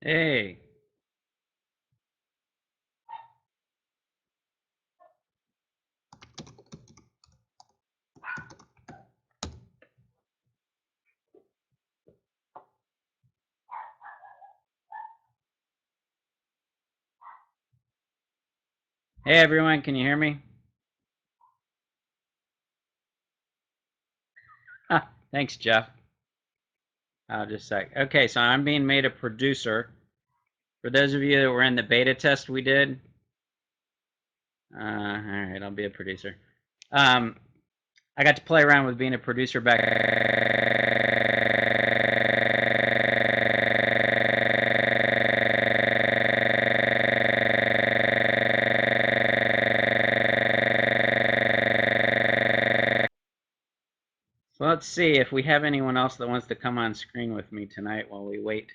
Hey. Hey everyone, can you hear me? Thanks, Jeff. Just a sec. Okay, so I'm being made a producer. For those of you that were in the beta test we did, all right, I'll be a producer. I got to play around with being a producer back. So let's see if we have anyone else that wants to come on screen with me tonight while we wait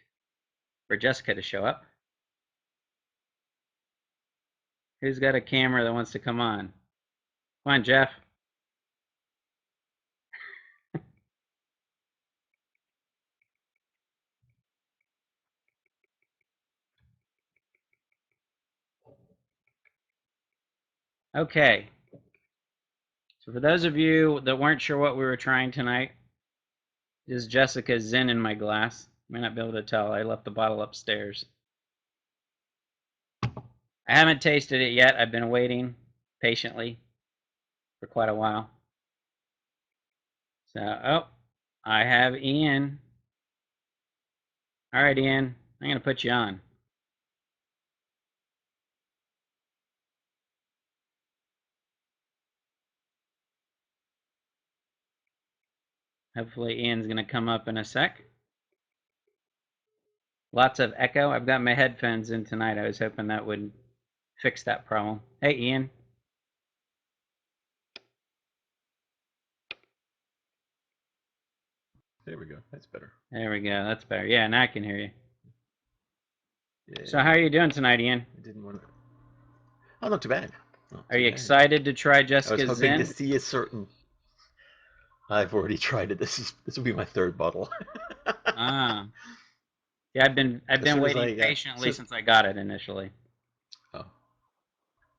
for Jessica to show up. Who's got a camera that wants to come on? Come on, Jeff. Okay. So for those of you that weren't sure what we were trying tonight, this is Jessica's Zin in my glass. You may not be able to tell. I left the bottle upstairs. I haven't tasted it yet. I've been waiting patiently for quite a while. So, oh, I have Ian. All right, Ian, I'm going to put you on. Hopefully Ian's going to come up in a sec. Lots of echo. I've got my headphones in tonight. I was hoping that would fix that problem. Hey, Ian. There we go. That's better. There we go. That's better. Yeah, now I can hear you. Yeah. So how are you doing tonight, Ian? I didn't want to. Oh, not too bad. Are you excited to try I Jessica's was hoping Zin? to see a certain. I've already tried it. This will be my third bottle. Ah. Yeah, I've been waiting patiently since I got it initially. Oh.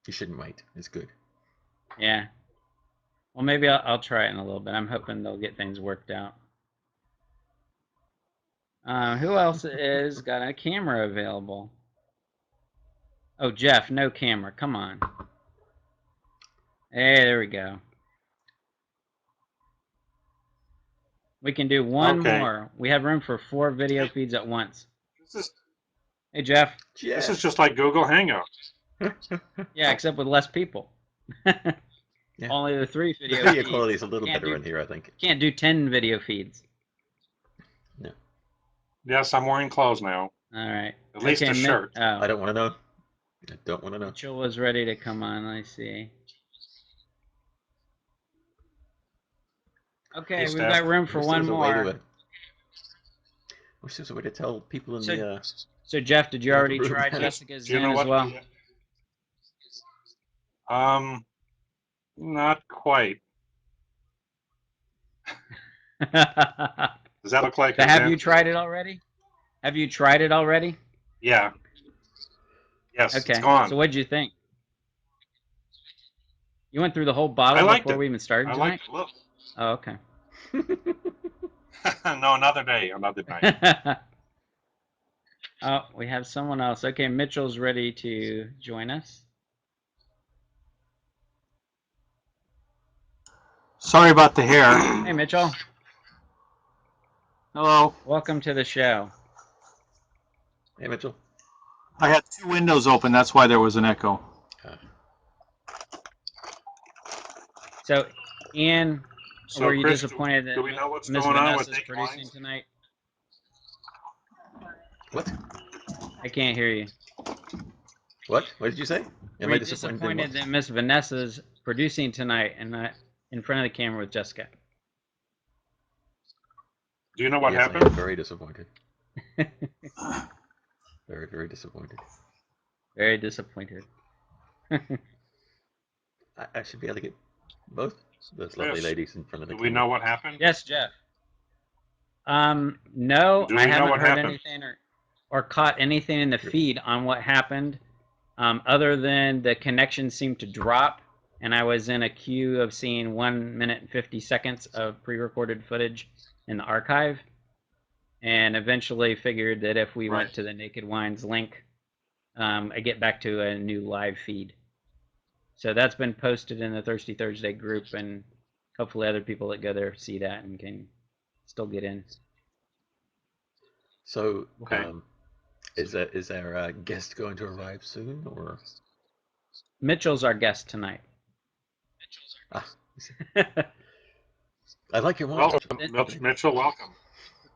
You shouldn't wait. It's good. Yeah. Well, maybe I'll try it in a little bit. I'm hoping they'll get things worked out. Who else is got a camera available? Oh, Jeff, no camera. Come on. Hey, there we go. We can do one more. We have room for 4 video feeds at once. Hey, Jeff. This is just like Google Hangouts. Yeah, except with less people. Yeah. Only the 3 video The video feeds. quality is a little better in here, I think. Can't do 10 video feeds. No. Yes, I'm wearing clothes now. All right. At least a shirt. Oh. I don't want to know. I don't want to know. Mitchell was ready to come on. Let's see. Okay, Hey, we've Steph. got room for one more. Wish there's a way to tell people in the. So Jeff, did you already room. try Do Jessica's you Zin know as well? Not quite. Does that look like? So have you tried it already? Have you tried it already? Yeah. Yes. Okay. It's gone. So what'd you think? You went through the whole bottle before we even started tonight? I liked it. Look. Oh, okay. No, another day. Another night. Oh, we have someone else. Okay, Mitchell's ready to join us. Sorry about the hair. Hey, Mitchell. Hello. Welcome to the show. Hey, Mitchell. I had 2 windows open. That's why there was an echo. So, Ian, were you Chris, disappointed that do we know what's Miss going on Vanessa's with producing lines? tonight? What? I can't hear you. What? What did you say? Were you disappointed that Miss Vanessa's producing tonight and not in front of the camera with Jessica? Do you know what happened? I am very disappointed. Very, very disappointed. Very disappointed. I should be able to get both those lovely ladies in front of the camera. Do camera. we know what happened? Yes, Jeff. No, I haven't heard anything. or caught anything in the feed on what happened, other than the connection seemed to drop, and I was in a queue of seeing 1 minute and 50 seconds of pre-recorded footage in the archive, and eventually figured that if we went to the Naked Wines link, I get back to a new live feed. So that's been posted in the Thirsty Thursday group, and hopefully other people that go there see that and can still get in. So, Okay. is there a guest going to arrive soon, or? Mitchell's our guest tonight. Ah, I like your mustache. Welcome, Mitchell. Welcome.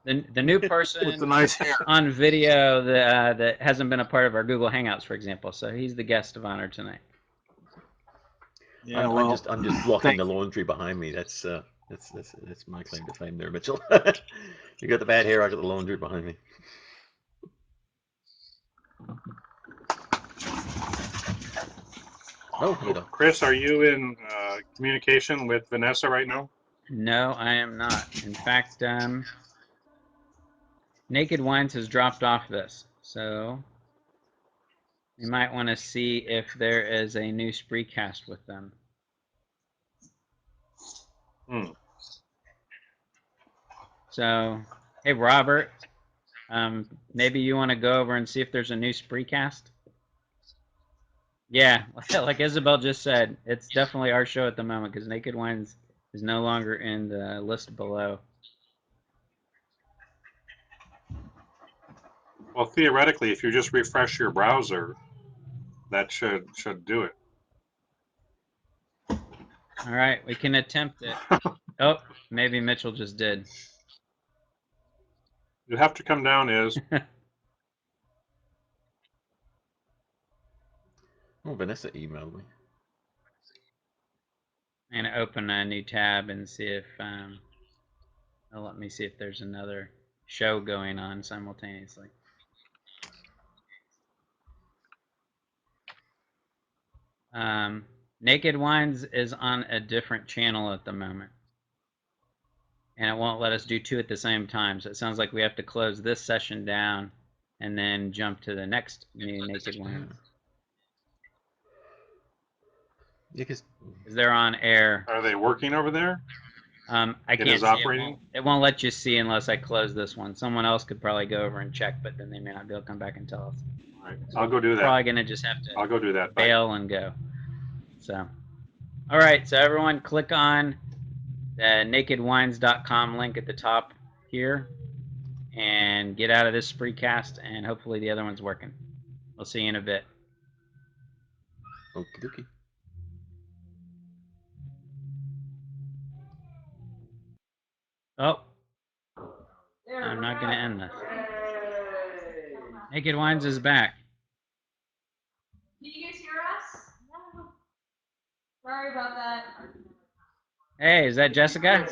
The new person With the nice hair. on video that hasn't been a part of our Google Hangouts, for example. So he's the guest of honor tonight. Yeah, I'm just blocking the laundry behind me. That's my claim to fame there, Mitchell. You got the bad hair, I got the laundry behind me. Oh, Chris, are you in communication with Vanessa right now? No, I am not. In fact, Naked Wines has dropped off this, so we might want to see if there is a new Spreecast with them. So, hey, Robert, maybe you want to go over and see if there's a new Spreecast? Yeah, like Isabel just said, it's definitely our show at the moment because Naked Wines is no longer in the list below. Well, theoretically, if you just refresh your browser, that should do it. All right, we can attempt it. Oh, maybe Mitchell just did. You have to come down is. Oh, Vanessa emailed me. I'm gonna open a new tab and see if let me see if there's another show going on simultaneously. Naked Wines is on a different channel at the moment, and it won't let us do two at the same time. So it sounds like we have to close this session down and then jump to the next new Naked Wines. Yeah, because they're on air. Are they working over there? I can't see. Operating? It won't let you see unless I close this one. Someone else could probably go over and check, but then they may not be able to come back and tell us. All right, I'll go do that. Probably gonna just have to. I'll go do that. Bail and go. So, all right. So everyone, click on the nakedwines.com link at the top here, and get out of this Spreecast, and hopefully the other one's working. We'll see you in a bit. Okie dokie. Oh, I'm not going to end this. Naked Wines is back. Can you guys hear us? No. Sorry about that. Hey, is that Jessica? Ron.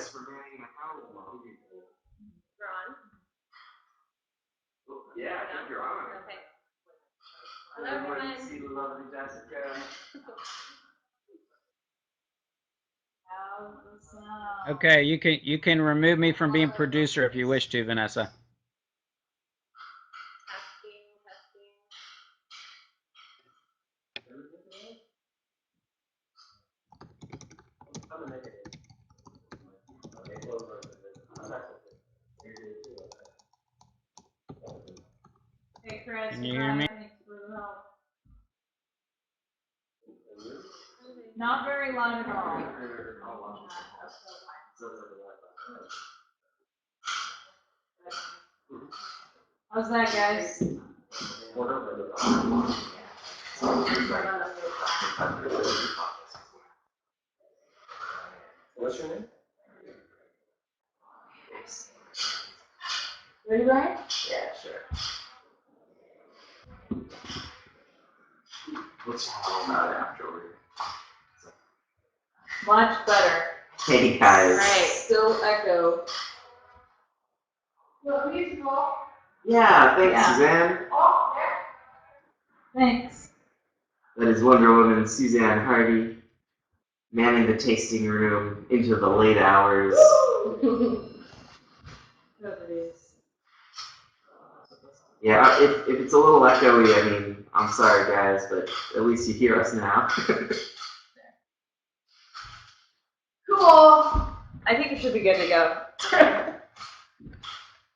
Yeah, I think you're on. Okay. Hello, everyone. See the lovely Jessica. How's the sound? Okay, you can remove me from being producer if you wish to, Vanessa. Hey, Chris. Can you hear me? Thanks for the help. Not very loud at all. How's that, guys? What's your name? Ready, Brian? Yeah, sure. What's all about afterward? Much better. Hey guys. Right, still echo. Yeah, thanks, Yeah. Suzanne. Thanks. That is Wonder Woman Suzanne Hardy, manning the tasting room into the late hours. Yeah, if it's a little echoey, I mean, I'm sorry guys, but at least you hear us now. Cool. I think we should be good to go.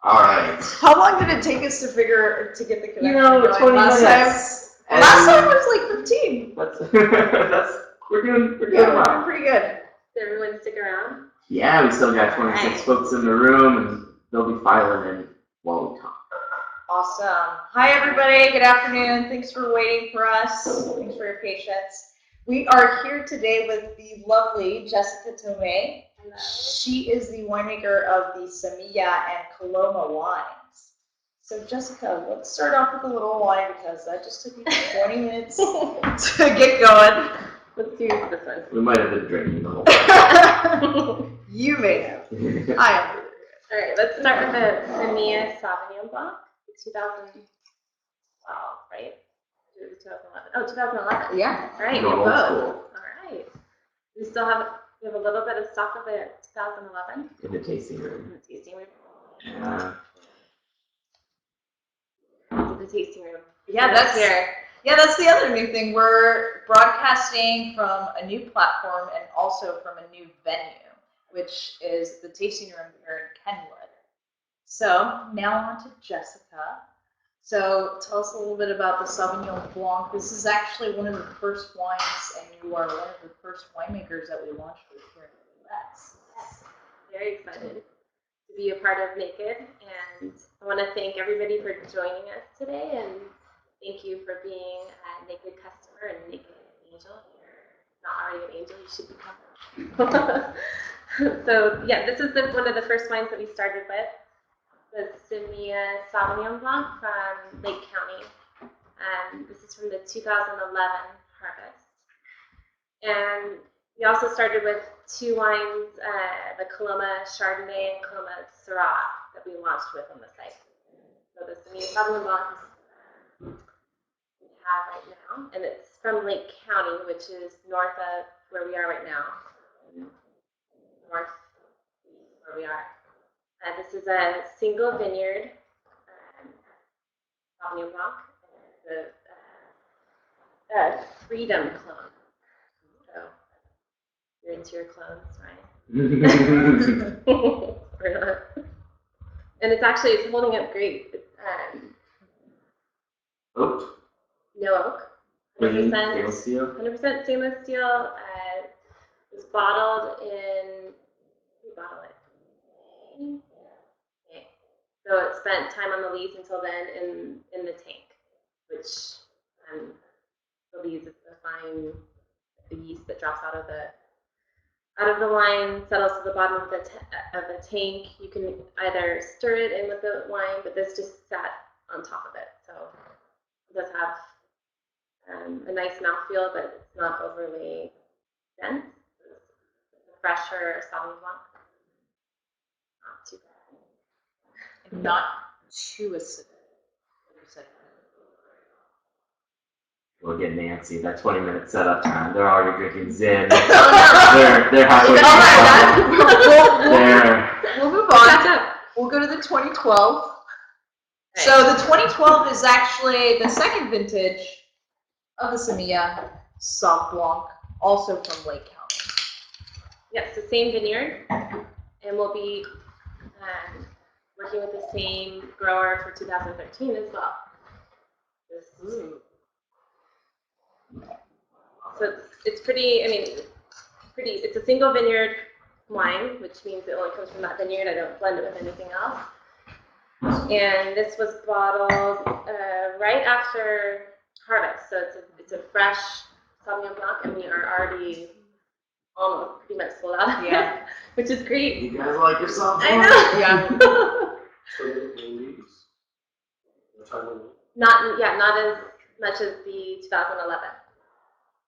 All right. How long did it take us to get the connection? You know, going 20 last minutes. time? Last time was like 15. That's we're doing We're well. doing pretty good. Did everyone stick around? Yeah, we still got 26 Alright. folks in the room, and they'll be filing in while we talk. Awesome. Hi, everybody. Good afternoon. Thanks for waiting for us. Thanks for your patience. We are here today with the lovely Jessica Tomei. Hello. She is the winemaker of the Semilla and Coloma wines. So, Jessica, let's start off with a little wine because that just took me 20 minutes to get going. Let's do this one. We might have been drinking the whole time. You may have. I am. All right, let's start with the Semilla Sauvignon Blanc, 2012, right? It was 2011. Oh, 2011. Yeah. All right, we Going have old both. school. All right. We have a little bit of stock of the 2011 In the tasting in room. the tasting room. Yeah. The tasting room. Yeah, that's here. Yeah, that's the other new thing. We're broadcasting from a new platform and also from a new venue, which is the tasting room here in Kenwood. So now on to Jessica. So tell us a little bit about the Sauvignon Blanc. This is actually one of the first wines, and you are one of the first winemakers that we launched with here in the US. Yes. Very excited to be a part of Naked, and I want to thank everybody for joining us today, and thank you for being a Naked customer and Naked Angel. If you're not already an angel, you should become one. So yeah, this is one of the first wines that we started with, the Semilla Sauvignon Blanc from Lake County. This is from the 2011 harvest. And we also started with two wines, the Coloma Chardonnay and Coloma Syrah that we launched with on the site. So the Semilla Sauvignon Blanc is we have right now, and it's from Lake County, which is north of where we are right now, north where we are. This is a single vineyard Sauvignon Blanc, the Freedom clone. So you're into your clones, right? We're not. And it's holding up great. It's, Oak. no oak. Clean stainless steel. 100% stainless steel. It was bottled in. Who bottled it? Okay. So it spent time on the lees until then in the tank, which the lees is the yeast that drops out of the wine settles to the bottom of the tank. You can either stir it in with the wine, but this just sat on top of it, so it does have a nice mouthfeel, but it's not overly dense. It's a fresher Sauvignon Blanc. Not too bad. And not too acidic. We'll get Nancy. That 20-minute setup time. They're already drinking Zin. They're halfway We'll move on. We'll go to the 2012. Right. So the 2012 is actually the second vintage of the Semilla Sauv Blanc, also from Lake County. Yes, the same vineyard, and we'll be working with the same grower for 2013 as well. So it's pretty. It's a single vineyard wine, which means it only comes from that vineyard. I don't blend it with anything else. And this was bottled right after harvest, so it's a fresh Sauvignon Blanc, and we are already almost pretty much sold out of it, which is great. You guys like yourself? I know. Yeah. Not as much as the 2011.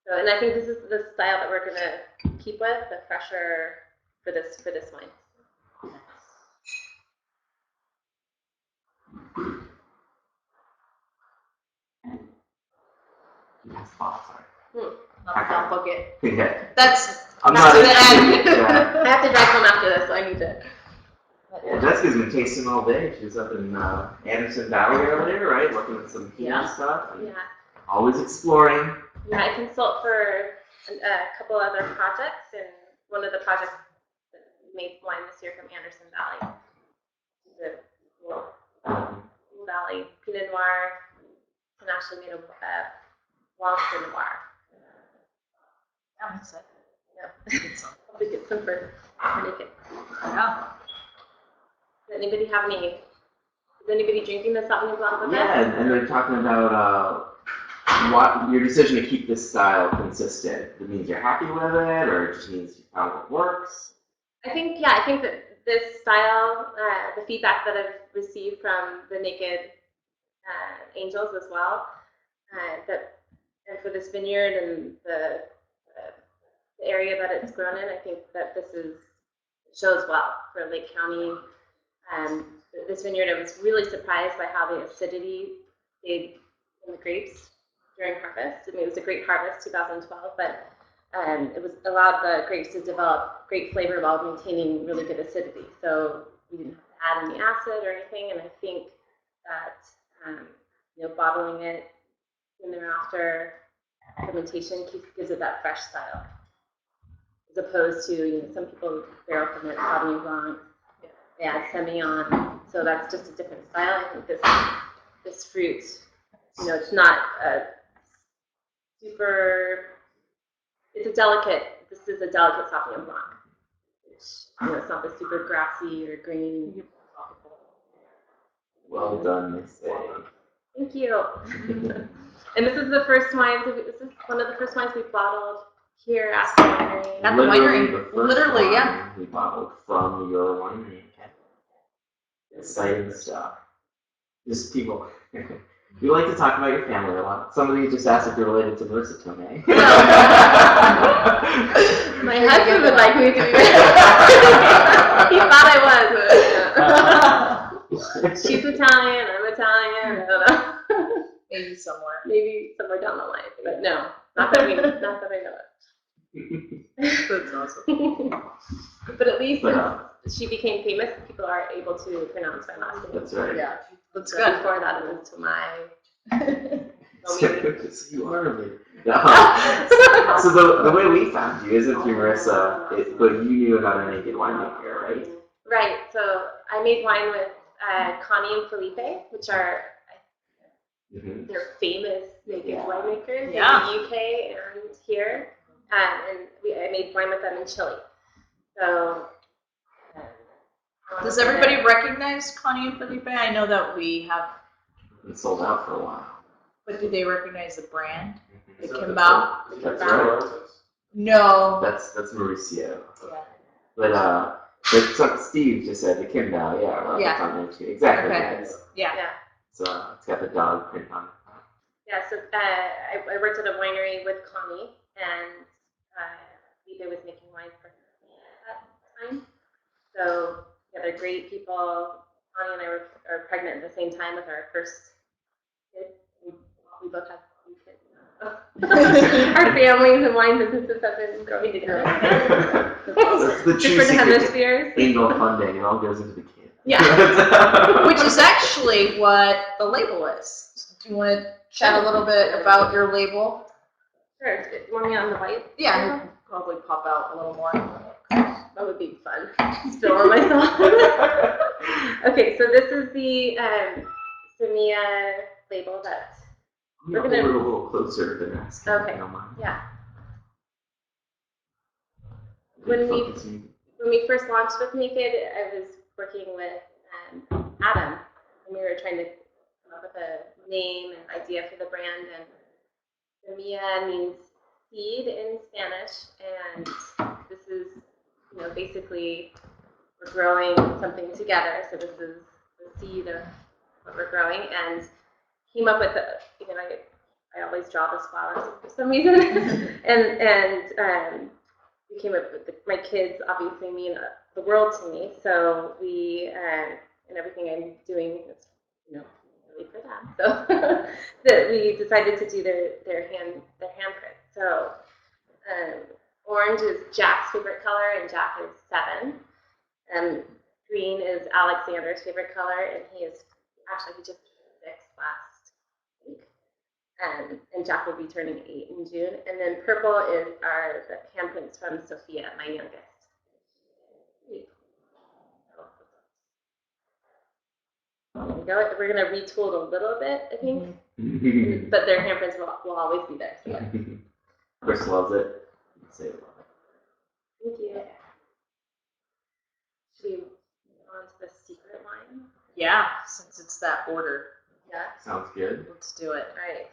So, and I think this is the style that we're gonna keep with, the fresher for this wine. Yes, sorry. Not the down bucket. Yeah. That's I'm not not to the into end. it, yeah. I have to drive home after this, so I need to. Yeah, Jessica's been tasting all day. She was up in Anderson Valley earlier, right? Working with some peanut stuff. And Yeah. always exploring. Yeah, I consult for a couple other projects, and one of the projects that made wine this year from Anderson Valley. The Valley Pinot Noir, and actually made a Blanc de Noir. I'm excited. Yeah. I'll get some for Naked. Yeah. Does anybody have any? Is anybody drinking the Sauvignon Blanc with us? Yeah, and they're talking about what your decision to keep this style consistent. It means you're happy with it, or it just means you found what works. I think that this style, the feedback that I've received from the Naked Angels as well, and for this vineyard and the area that it's grown in, I think that this shows well for Lake County. This vineyard, I was really surprised by how the acidity stayed in the grapes during harvest. I mean, it was a great harvest, 2012, but it was allowed the grapes to develop great flavor while maintaining really good acidity. So we didn't have to add any acid or anything, and I think that bottling it in there after fermentation gives it that fresh style, as opposed to some people barrel ferment Sauvignon Blanc, they add Semillon, so that's just a different style. I think this fruit, it's not a super. It's a delicate. This is a delicate Sauvignon Blanc. It's not the super grassy or green. Well done, Miss A. Thank you. And this is the first wine. This is one of the first wines we bottled here at the winery. At the winery. The first Literally, wine yeah. We bottled from your winery. Exciting stuff. Just people. You like to talk about your family a lot. Somebody just asked if you're related to Marissa Tomei. My husband would like me to be. He thought I was. But, she's Italian. I'm Italian. I don't know. Maybe somewhere. Maybe somewhere down the line, but no, not that I know it. That's awesome. But at least she became famous, people are able to pronounce my last name. That's right. Yeah. That's So good. before that, it was Tomei. So you are related. So the way we found you isn't through Marissa, but you knew about a naked winemaker, right? Right. So I made wine with Connie and Felipe, which are they're famous naked winemakers in the UK and here, and I made wine with them in Chile. So. Does everybody recognize Connie and Felipe? I know that we have, It's sold out for a while. but do they recognize the brand? The Kimbao? That's right. No. That's Mauricio. Yeah. But Steve just said the Kimbao, it's on there too. Exactly, Okay. guys. Yeah. So it's got the dog print on it. Yeah, so I worked at a winery with Connie, and Felipe was making wine for her at that time. So they're great people. Connie and I are pregnant at the same time with our first kid. We both have 2 kids now. Our families and wine businesses have been growing together. That's the true Different secret hemispheres. Angel funding. It all goes into the kid. Yeah. Which is actually what the label is. Do you want to chat a little bit about your label? Sure. Do you want me on the white? Yeah, it'll probably pop out a little more. That would be fun. Spill on myself. Okay, so this is the Semilla label that We're going to hold it a little closer to the rest. Okay. Yeah. When we first launched with Naked, I was working with Adam, and we were trying to come up with a name and idea for the brand. And Semilla means seed in Spanish, and this is, basically we're growing something together. So this is the seed of what we're growing, and came up with I always draw this flower for some reason, and we came up with my kids obviously mean the world to me. So we and everything I'm doing is really for them. So that we decided to do their handprint. So orange is Jack's favorite color, and Jack is 7. green is Alexander's favorite color, and he just turned 6 last week. And Jack will be turning 8 in June. And then purple are the handprints from Sophia, my youngest. There we go. We're going to retool it a little bit, I think. But their handprints will always be there. So. Chris loves it. Say it. Thank you. Should we move on to the secret line? Yeah, since it's that order. Yeah. Sounds good. Let's do it. All right.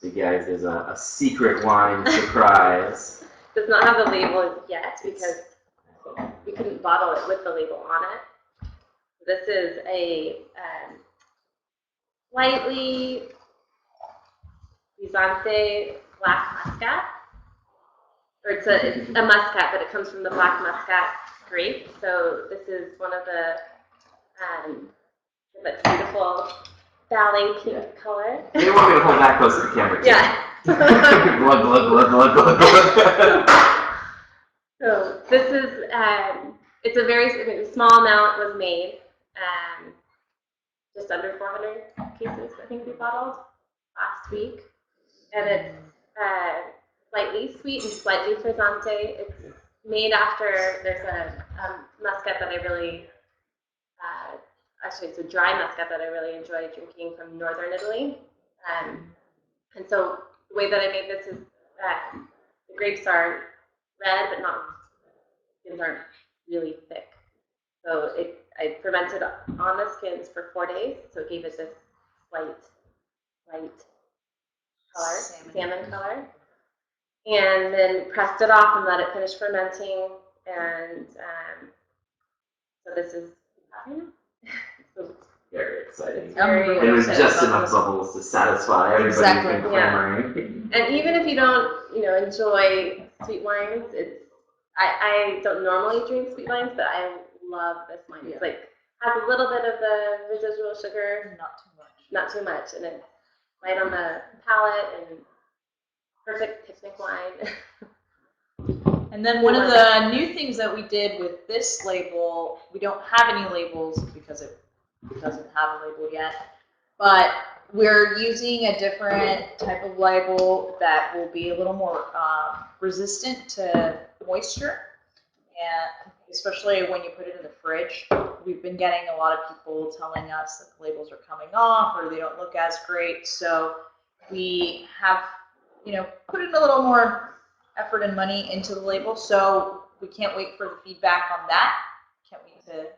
So you guys, there's a secret wine surprise. Does not have the label yet because we couldn't bottle it with the label on it. This is a slightly Bizante black muscat. Or it's a muscat, but it comes from the black muscat grape. So this is one of the that beautiful ballet pink color. You didn't want me to hold that close to the camera, too. Yeah. Blood. So this is it's a very small amount was made. Just under 400 cases, I think we bottled last week, and it's slightly sweet and slightly frizzante. It's made after there's a muscat that I really, actually it's a dry muscat that I really enjoy drinking from northern Italy. And so the way that I made this is the grapes are red, but skins aren't really thick. So I fermented on the skins for 4 days, so it gave it this light color, salmon color. And then pressed it off and let it finish fermenting. And so this is Very exciting. very And it was exciting just about enough this. bubbles to satisfy everybody who's Exactly. been clamoring. And even if you don't, enjoy sweet wines, I don't normally drink sweet wines, but I love this wine. It's has a little bit of the residual sugar, not too much, and it's light on the palate and perfect picnic wine. And then one of the new things that we did with this label, we don't have any labels because it doesn't have a label yet, but we're using a different type of label that will be a little more resistant to moisture, and especially when you put it in the fridge. We've been getting a lot of people telling us that the labels are coming off or they don't look as great, so we have, put in a little more effort and money into the label, so we can't wait for the feedback on that. Can't wait to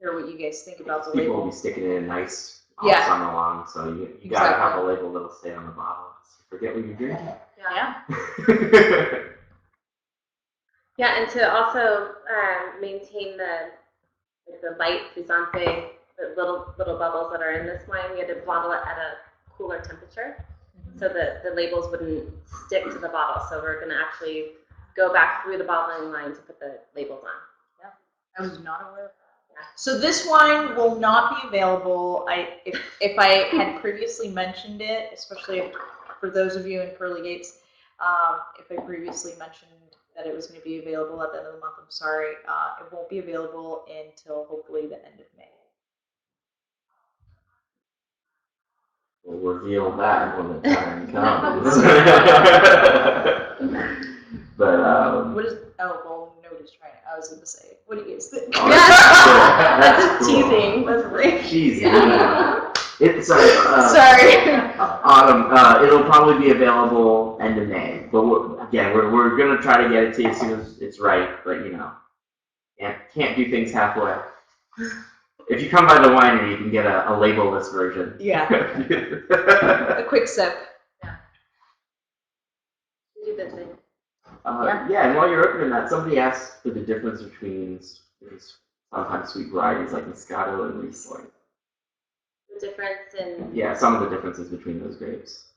hear what you guys think about the People will label. be sticking it in nice all summer long, so you gotta have a label that'll stay on the bottle. Forget what you're drinking. Yeah. Yeah, and to also maintain the light frizzante, the little bubbles that are in this wine, we had to bottle it at a cooler temperature, so that the labels wouldn't stick to the bottle. So we're going to actually go back through the bottling line to put the labels on. Yeah, I was not aware of that. So this wine will not be available. If I had previously mentioned it, especially for those of you in Pearly Gates, if I previously mentioned that it was going to be available at the end of the month, I'm sorry. It won't be available until hopefully the end of May. We'll reveal that when the time comes. But What is? Oh well, nobody's trying. I was going to say, what do you guys think? Oh, Yeah, that's cool. teasing. That's great. Jeez. Yeah. Sorry. Autumn. It'll probably be available end of May, but we're gonna try to get it to you as soon as it's right. But can't do things halfway. If you come by the winery, you can get a labelless version. Yeah. A quick sip. Yeah. You did the thing. And while you're opening that, somebody asked for the difference between these sometimes sweet varieties like Moscato and Riesling. The difference in Some of the differences between those grapes.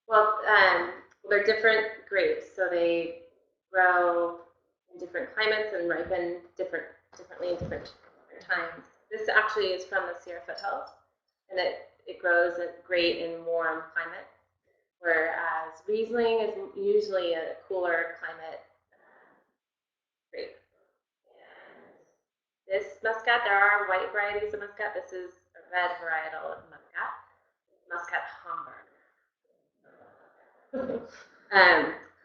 well, they're different grapes, so they grow in different climates and ripen differently in different times. This actually is from the Sierra foothills, and it grows great in warm climate, whereas Riesling is usually a cooler climate grape. this Muscat. There are white varieties of Muscat. This is a red varietal of Muscat. Muscat Hamburg.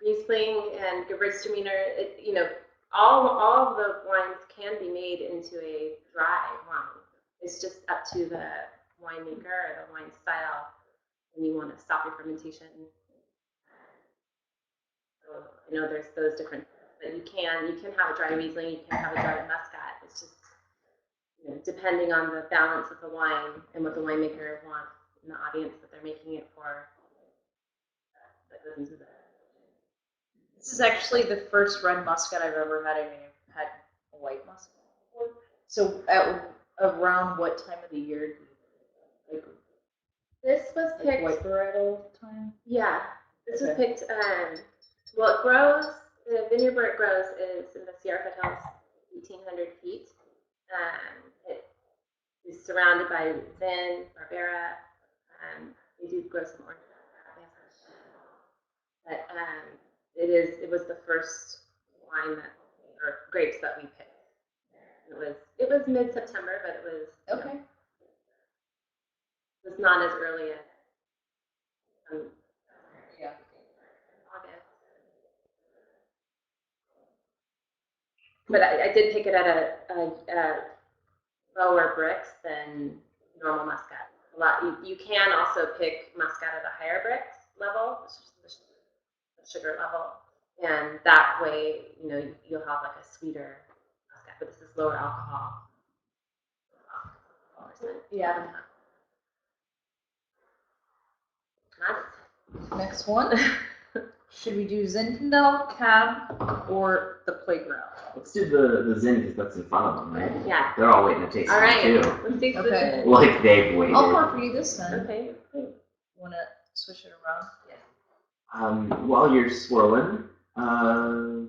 Riesling and Gewürztraminer, all of the wines can be made into a dry wine. It's just up to the winemaker or the wine style when you want to stop your fermentation. So I know there's those different, but you can have a dry Riesling, you can have a dry Muscat. It's just depending on the balance of the wine and what the winemaker wants and the audience that they're making it for. That goes into the. This is actually the first red Muscat I've ever had. I mean, I've had a white Muscat before. So around what time of the year do you, This was like picked. white varietal time? Yeah, this was Okay. picked. Well, it grows. The vineyard where it grows is in the Sierra Foothills, 1,800 feet. It is surrounded by Zin, Barbera. They do grow some orange, but it was the first wine or grapes that we picked. It was mid-September, but it was Okay. it was not as early as Yeah. August. But I did pick it at a lower Brix than normal Muscat. A lot. You can also pick Muscat at a higher Brix level, which is the sugar level, and that way, you'll have like a sweeter Muscat. But this is lower alcohol. Yeah. Nice. Next one. Should we do Zinfandel, Cab, or the Playground? Let's do the Zin because that's in front of them, right? Yeah. They're all waiting to taste All it right. too. Let's do Okay. this. Like they've waited. I'll pour for you this time. Okay. Want to switch it around? While you're swirling, oh,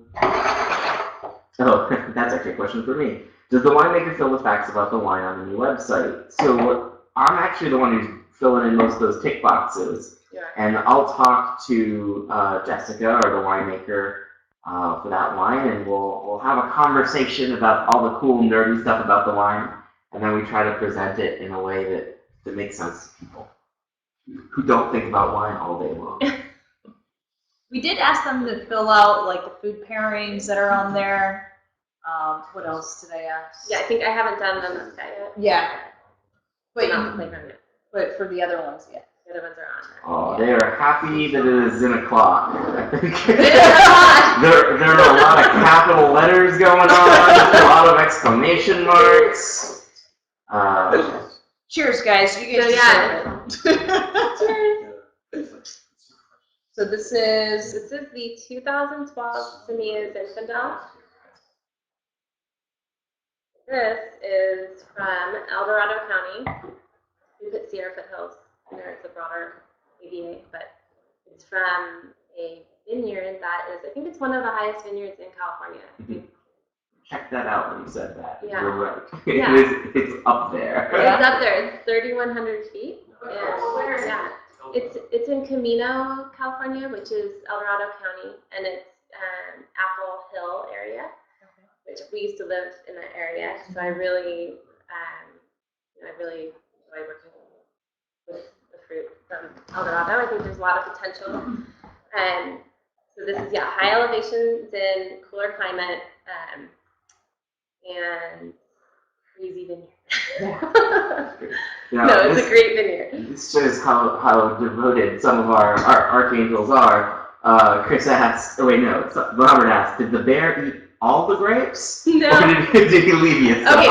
that's actually a question for me. Does the winemaker fill the facts about the wine on the new website? So I'm actually the one who's filling in most of those tick boxes. Yeah. And I'll talk to Jessica or the winemaker for that wine, and we'll have a conversation about all the cool nerdy stuff about the wine, and then we try to present it in a way that makes sense to people who don't think about wine all day long. We did ask them to fill out like the food pairings that are on there. What else did I ask? Yeah, I think I haven't done the Muscat yet. Yeah. But Not the you, Playground yet. but for the other ones, yeah. The other ones are on there. Oh, they are happy that it is in a clock. I think there are a lot of capital letters going on, a lot of exclamation marks. Cheers, guys. You guys So, deserve it. So this is This is the 2012 Tomei Zinfandel. This is from El Dorado County. We put Sierra Foothills in there. It's a broader AVA, but it's from a vineyard that is, I think it's one of the highest vineyards in California. I think. Check that out when you said that. Yeah. You're right. Yeah. It's up there. Yeah. It's up there. It's 3,100 feet. And yeah, it's in Camino, California, which is El Dorado County, and it's Apple Hill area, which we used to live in that area. So I really enjoy working with the fruit from El Dorado. I think there's a lot of potential. And so this is high elevation, in cooler climate, and crazy vineyard. You know, No, it's a great vineyard. This shows how devoted some of our archangels are. Chris asked, Robert asked, did the bear eat all the grapes? No. Or did he leave you some? Okay,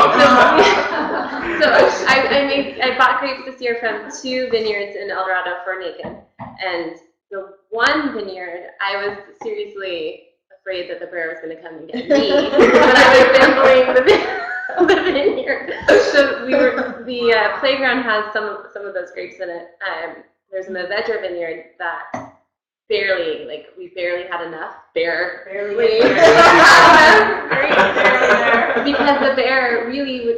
so I bought grapes this year from 2 vineyards in El Dorado for Naked, and the one vineyard I was seriously afraid that the bear was going to come and get me when I was sampling the vineyard. So the playground has some of those grapes in it. There's a Movedra vineyard that we barely had enough. Barely. Because the bear really would,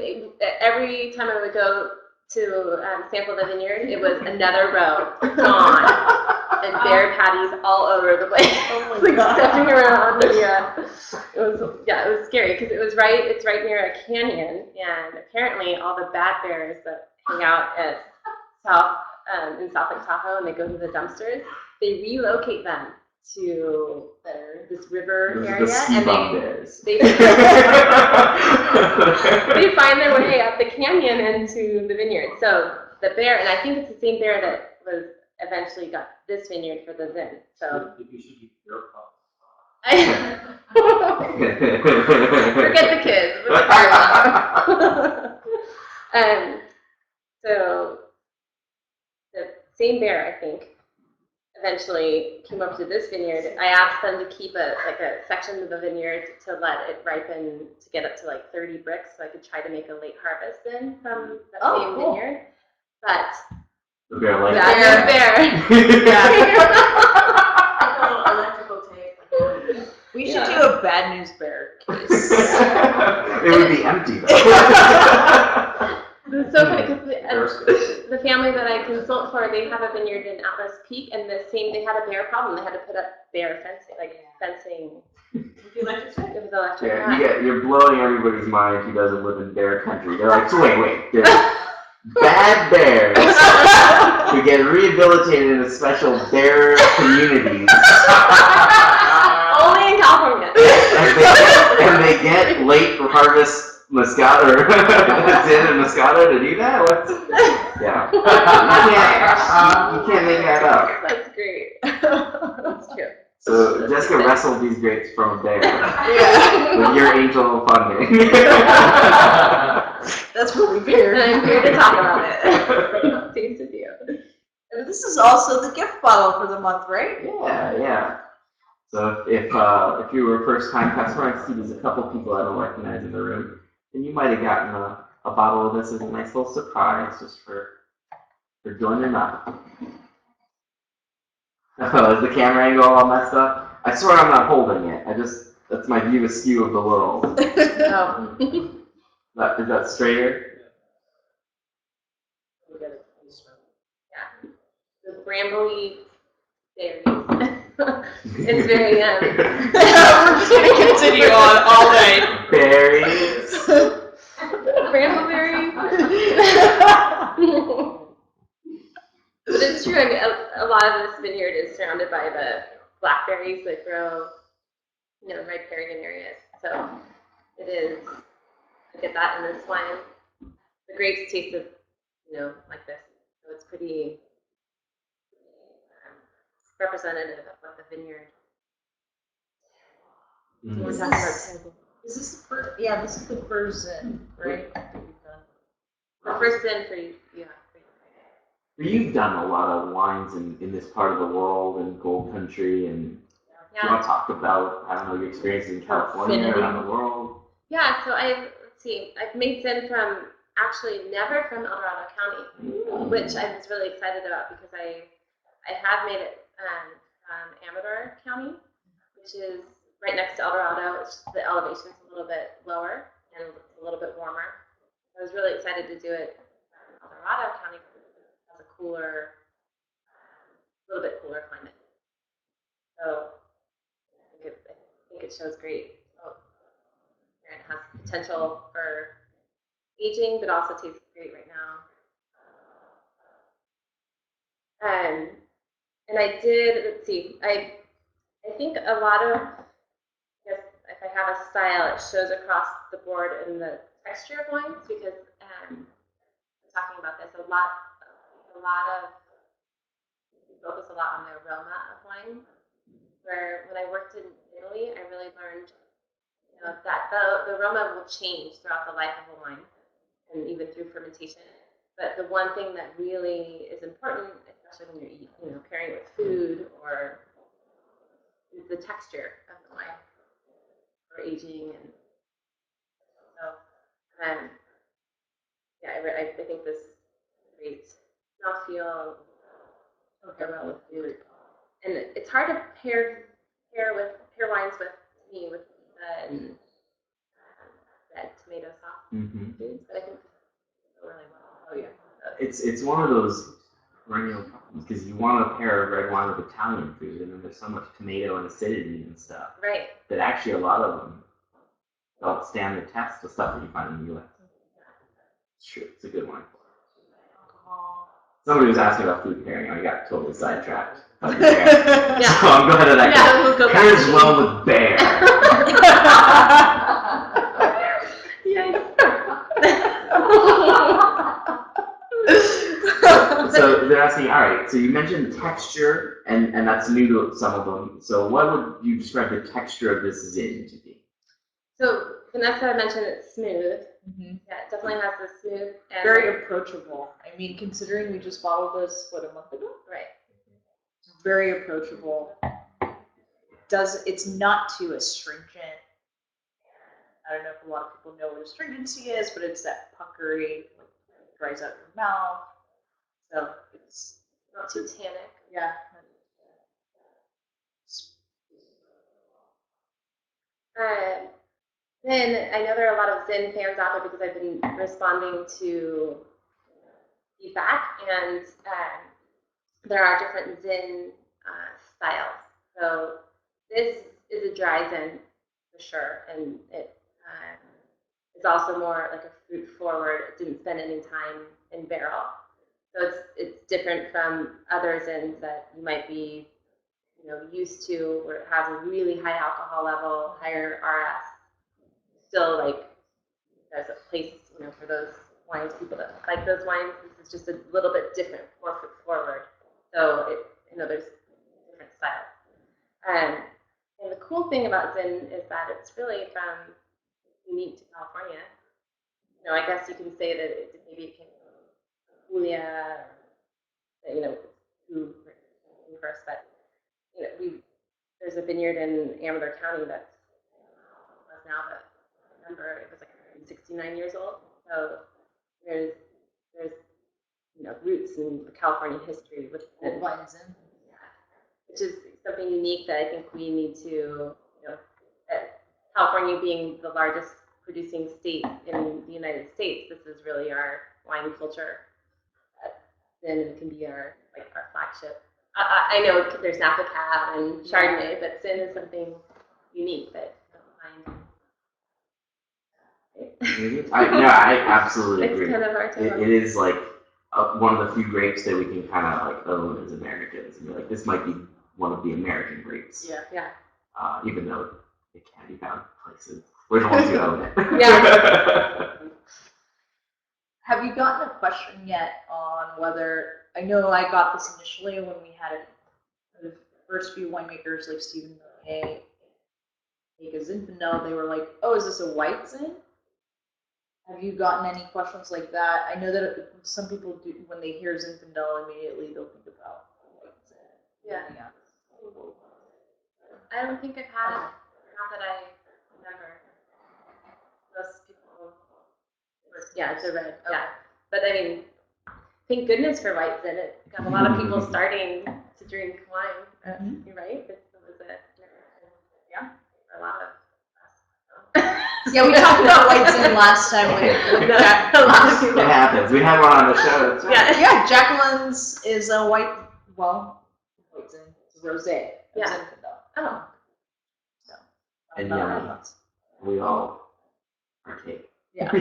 every time I would go to sample the vineyard, it was another row gone. and bear patties all over the place. Oh my like God. stepping around. And, it was scary because it's right near a canyon, and apparently all the bad bears that hang out at in South Lake Tahoe and they go to the dumpsters, they relocate them to this river area, and they find their way up the canyon into the vineyard. So the bear, and I think it's the same bear that was eventually got this vineyard for the Zin. So You should keep your forget the kids. So the same bear, I think, eventually came up to this vineyard. I asked them to keep a section of the vineyard to let it ripen to get up to like 30 bricks, so I could try to make a late harvest in from that same cool. vineyard. But the bear like that Electrical tape. We should do a bad news bear case. It would be empty though. It's so funny because the family that I consult for, they have a vineyard in Atlas Peak, and they had a bear problem. They had to put up bear fencing. With electric. Yeah, you're blowing everybody's mind who doesn't live in bear country. They're like, so wait, there's bad bears who get rehabilitated in special bear communities. Only in California. And they get late harvest Moscato or Zin and Moscato to do that? Yeah. You can't make that up. That's great. That's true. So Jessica wrestled these grapes from a bear Yeah. with your angel funding. That's really weird. And I'm here to talk about it. Taste of you. And this is also the gift bottle for the month, right? Yeah. So if you were a first time customer, I see there's a couple people I don't recognize in the room, and you might have gotten a bottle of this as a nice little surprise just for joining up. Oh, is the camera angle all messed up? I swear I'm not holding it. That's my view askew of the world. Oh. Is that straighter? Yeah. The brambly berries. It's very We're just gonna continue on all night. Berries. Brambleberry. But it's true. I mean, a lot of this vineyard is surrounded by the blackberries that grow, right riparian areas. So it is. I get that in this wine. The grapes tasted, like this. So it's pretty representative of what the vineyard. Mm. We're talking about table. Is this the first? Yeah, this is the first Zin, right? The first Zin for you. Yeah. You've done a lot of wines in this part of the world, in Gold Country, and do you want to talk about, your experiences in California, around the world? Yeah, so I've made Zin from, actually never from El Dorado County, which I was really excited about because I have made it from Amador County, which is right next to El Dorado. It's just the elevation's a little bit lower and a little bit warmer. I was really excited to do it from El Dorado County because it has a little bit cooler climate. So I think it shows great. And it has potential for aging, but also tastes great right now. And I did, let's see, I think a lot of, if I have a style, it shows across the board in the texture of wines, because I'm talking about this, a lot of, we focus a lot on the aroma of wine, where when I worked in Italy, I really learned that the aroma will change throughout the life of a wine and even through fermentation. But the one thing that really is important, especially when you're pairing it with food, or is the texture of the wine for aging. And so, I think this great mouthfeel, aroma with food. And it's hard to pair wines with pizza and that tomato sauce foods, but I think they go really well. Oh yeah. It's one of those perennial because you want to pair red wine with Italian food, and then there's so much tomato and acidity and stuff Right. that actually a lot of them don't stand the test of stuff that you find in the U.S. It's true. It's a good one. Somebody was asking about food pairing, and I got totally sidetracked. Yeah. So I'm glad that Yeah, we'll go back. pairs well with bear. So they're asking, all right, so you mentioned texture, and that's new to some of them. So what would you describe the texture of this zin to be? So Vanessa mentioned it's smooth. Mhm. Yeah, it definitely has the smooth and Very approachable. I mean, considering we just bottled this, what, a month ago? right. It's very approachable. It's not too astringent. I don't know if a lot of people know what astringency is, but it's that puckery, like, dries out your mouth. So it's Not too tannic. yeah. Then I know there are a lot of Zin fans out there because I've been responding to feedback, and there are different Zin styles. So this is a dry Zin for sure, and it is also more like a fruit forward. It didn't spend any time in barrel, so it's different from other Zins that you might be used to, where it has a really high alcohol level, higher RS. Still, like, there's a place, for those wines, people that like those wines. This is just a little bit different, 4 foot forward. So there's different styles. And the cool thing about Zin is that it's really unique to California. I guess you can say that maybe it came from Julia, who first, but there's a vineyard in Amador County that's now, but I remember it was like 69 years old. So there's roots in the California history with Old wines in. which is something unique that I think we need to, California being the largest producing state in the United States, this is really our wine culture. Then it can be our flagship. I know there's Napa Cab and Chardonnay, but Zin is something unique that you don't find. I absolutely agree. It's kind of hard to It is like one of the few grapes that we can kind of own as Americans, and be like, this might be one of the American grapes. Yeah. Even though it can be found places. We're the ones who own it. Yeah. Have you gotten a question yet on whether, I know I got this initially when we had the first few winemakers like Stephen Millier make a Zinfandel, they were like, oh, is this a white Zin? Have you gotten any questions like that? I know that some people do, when they hear Zinfandel, immediately they'll think about white Zin. Yeah. I don't think I've had, not that I remember. Most people, it's a red, yeah. But I mean, thank goodness for white Zin. It got a lot of people starting to drink wine. You're right. It was for a lot of us. Yeah, we talked about white Zin last time with Jack. A lot of people. It happens. We had one on the show. That's right. Yeah. Jacqueline's is a white Zin. It's a rosé. Yeah. Zinfandel. Oh. So, And not we all partake. yeah.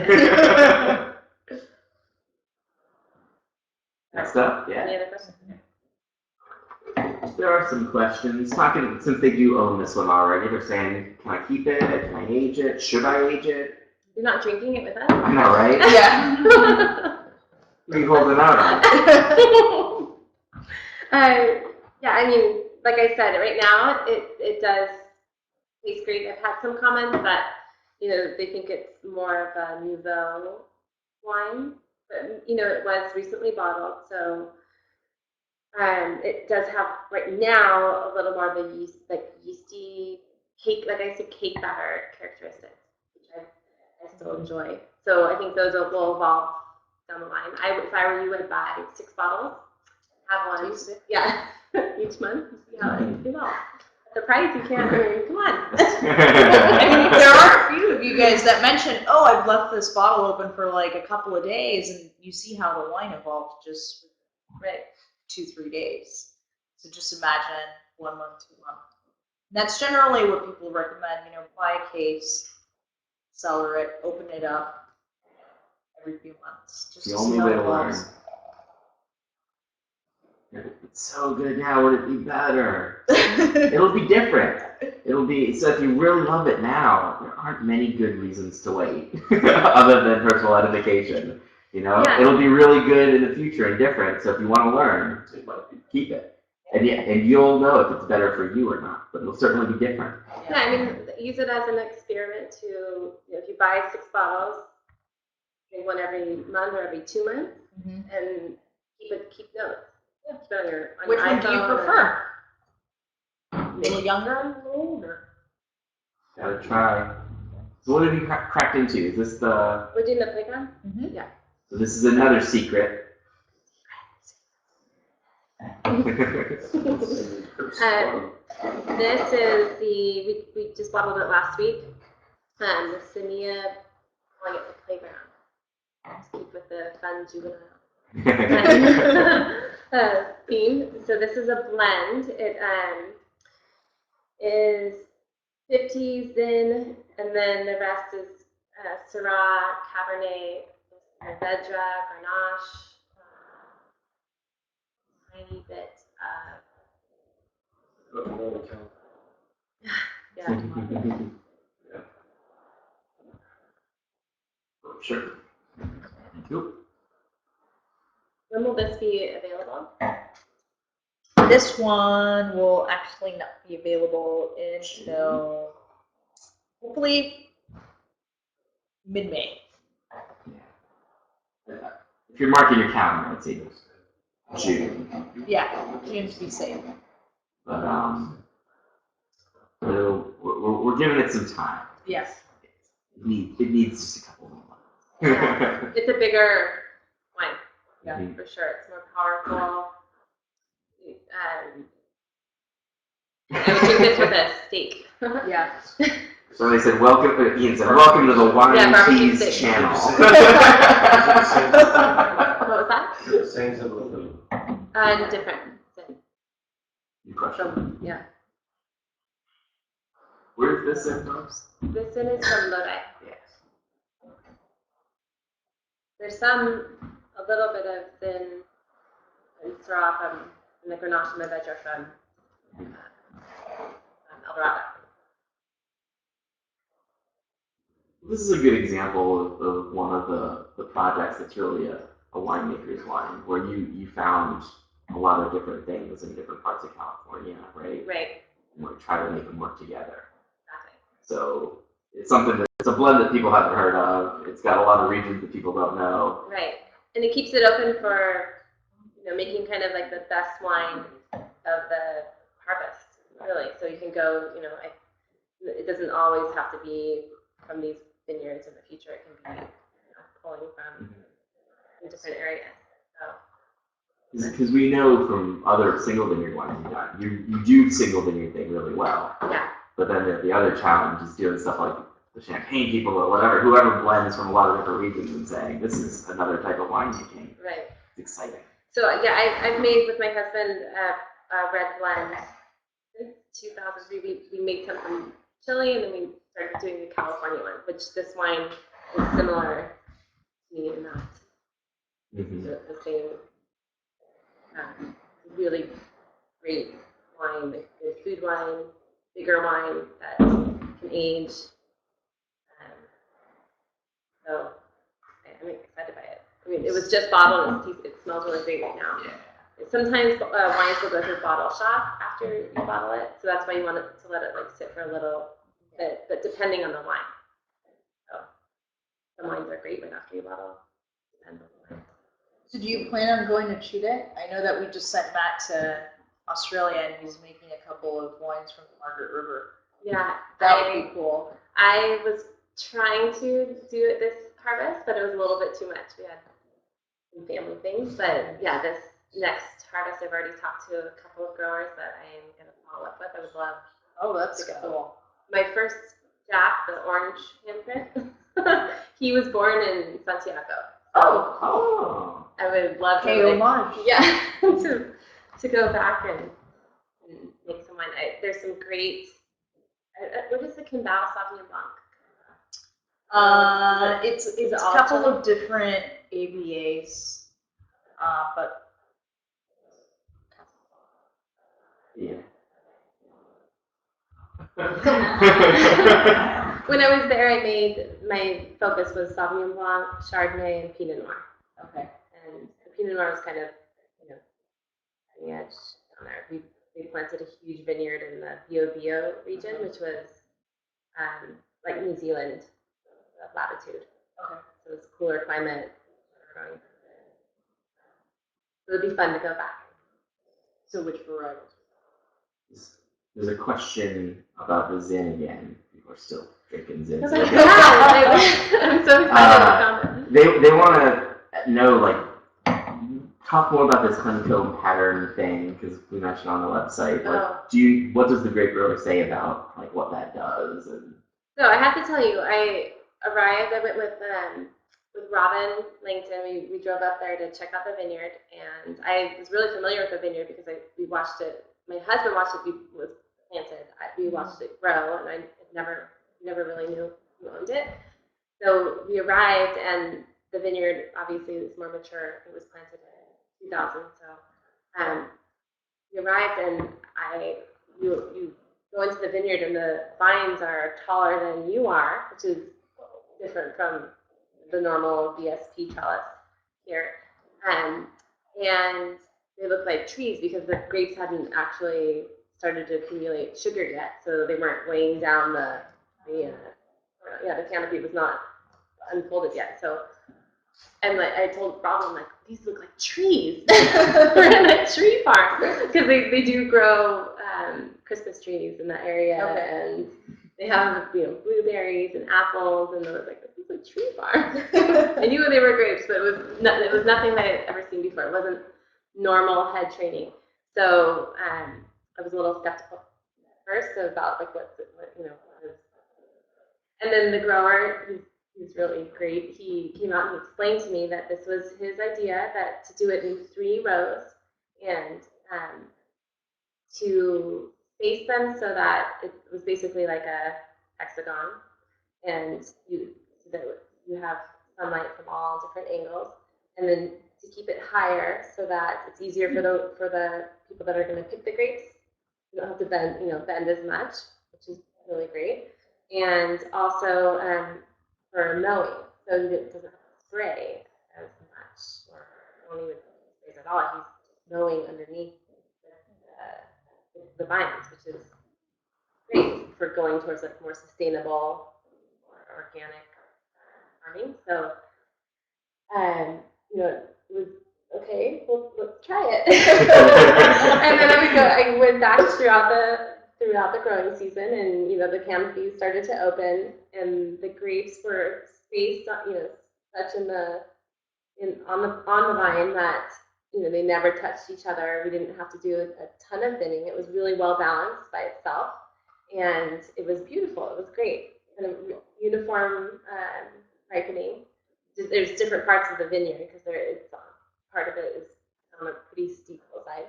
Next up, yeah. Any other questions? There are some questions. Since they do own this one already, they're saying, can I keep it? Can I age it? Should I age it? You're not drinking it with us? I know, right? Yeah. What are you holding out on? Yeah, I mean, like I said, right now it does taste great. I've had some comments that they think it's more of a nouveau wine, but it was recently bottled, so it does have right now a little more of a yeasty cake, like I said, cake batter characteristics, which I still enjoy. So I think those will evolve down the line. If I were you, I'd buy 6 bottles, have one, yeah, each month. See how it evolves. The price, you can't. I mean, come on. I mean, there are a few of you guys that mentioned, oh, I've left this bottle open for like a couple of days, and you see how the wine evolved just Right. 2-3 days. So just imagine 1 month, 2 months. That's generally what people recommend. Buy a case, cellar it, open it up every few months. Just The to only see how way it to learn. goes. It's so good now. Would it be better? It'll be different. It'll be, so if you really love it now, there aren't many good reasons to wait other than personal edification. Yeah. It'll be really good in the future and different. So if you want to learn, keep it. And you'll know if it's better for you or not, but it'll certainly be different. Yeah, I mean, use it as an experiment to, if you buy 6 bottles, drink one every month or every 2 months, Mhm. and keep notes. Yeah. Keep it on your Which one do you iPhone prefer? A little younger, a little older? Gotta try. So what have you cracked into? Is this the? We're doing the playground? Mhm. Yeah. So this is another secret. This is we just bottled it last week. The Senia, calling it the playground. Just keep with the fun juvenile theme. So this is a blend. It is 50 Zin, and then the rest is Syrah, Cabernet, Mourvedre, Grenache, tiny bit yeah. Sure. Thank you. When will this be available? This one will actually not be available until hopefully mid-May. If you're marking your calendar, I'd say June. Yeah, June to be safe. But we're giving it some time. Yes. It needs just a couple more months. Yeah. It's a bigger wine. Yeah. For sure. It's more powerful. I would drink this with a steak. Yeah. So they said, Ian said, welcome to the Wine Yeah, barbecue Teas steak. channel. What was that? Same symbol. Different. Impression. Yeah. Where's this in from? This one is from Lodi. Yes. There's a little bit of Zin and Syrah from the Grenache and Mourvedre from El Dorado. This is a good example of one of the projects that's really a winemaker's wine, where you found a lot of different things in different parts of California, right? Right. And we try to make them work together. Exactly. So it's a blend that people haven't heard of. It's got a lot of regions that people don't know. Right. And it keeps it open for, making kind of like the best wine of the harvest, really. So you can go, it doesn't always have to be from these vineyards in the future. It can be pulling from different areas. So. Because we know from other single vineyard wines you've done, you do single vineyard thing really well. Yeah. But then the other challenge is doing stuff like the Champagne people or whatever, whoever blends from a lot of different regions and saying, this is another type of winemaking. Right. It's exciting. So yeah, I've made with my husband a red blend since 2003. We made some from Chile, and then we started doing the California one, which this wine is similar to me in that. The same really great wine, like good food wine, bigger wine that can age. So I'm excited by it. I mean, it was just bottled, and it smells really great right now. Yeah. Sometimes wines will go through bottle shock after you bottle it, so that's why you want to let it sit for a little bit, but depending on the wine. So some wines are great right after you bottle. Depends on the wine. So do you plan on going to Chile? I know that we just sent Matt to Australia and he's making a couple of wines from the Margaret River. Yeah, That would be cool. I was trying to do it this harvest, but it was a little bit too much. We had some family things, but yeah, this next harvest, I've already talked to a couple of growers that I am going to follow up with. I would love. Oh, that's to go. cool. My first Jack, the orange handprint, he was born in Santiago. Oh. I would love to. Hey, homage. Yeah, to to go back and make some wine. There's some great. What is the Kimbao Sauvignon Blanc? It's a autumn? couple of different ABAs, but Yeah. When I was there, my focus was Sauvignon Blanc, Chardonnay, and Pinot Noir. okay. And the Pinot Noir was kind of, cutting edge down there. We planted a huge vineyard in the Bio region, which was like New Zealand latitude. Okay. So it's cooler climate. So it'd be fun to go back. So which varietals? There's a question about the Zin again. People are still drinking Zin. I'm so excited about it. They want to know, like, talk more about this honeycomb pattern thing, because we mentioned on the website. Like, what does the grape grower say about like what that does? And So I have to tell you, I went with Robin Langton. We drove up there to check out the vineyard, and I was really familiar with the vineyard because we watched it. My husband watched it. Was planted. We watched it grow, and I never really knew who owned it. So we arrived, and the vineyard obviously is more mature. It was planted in 2000. So we arrived, and you go into the vineyard, and the vines are taller than you are, which is different from the normal VSP trellis here. And they look like trees because the grapes hadn't actually started to accumulate sugar yet, so they weren't weighing down the canopy was not unfolded yet. So, and like I told Rob, I'm like, these look like trees. We're in a tree farm because they do grow Christmas trees in that area, and they have blueberries and apples, and I was like, this is a tree farm. I knew they were grapes, but it was nothing that I had ever seen before. It wasn't normal head training, so I was a little skeptical at first about like what is. And then the grower, he's really great. He came out and explained to me that this was his idea, that to do it in 3 rows and to space them so that it was basically like a hexagon, and you have sunlight from all different angles, and then to keep it higher so that it's easier for the people that are going to pick the grapes. You don't have to bend as much, which is really great. And also for mowing, so it doesn't have to spray as much, or don't even spray at all. He's mowing underneath the vines, which is great for going towards like more sustainable or organic farming. So, it was okay. Well, let's try it. And then I went back throughout the growing season, and the canopy started to open, and the grapes were spaced, such on the vine that they never touched each other. We didn't have to do a ton of thinning. It was really well balanced by itself, and it was beautiful. It was great, kind of uniform ripening. There's different parts of the vineyard because part of it is on a pretty steep hillside.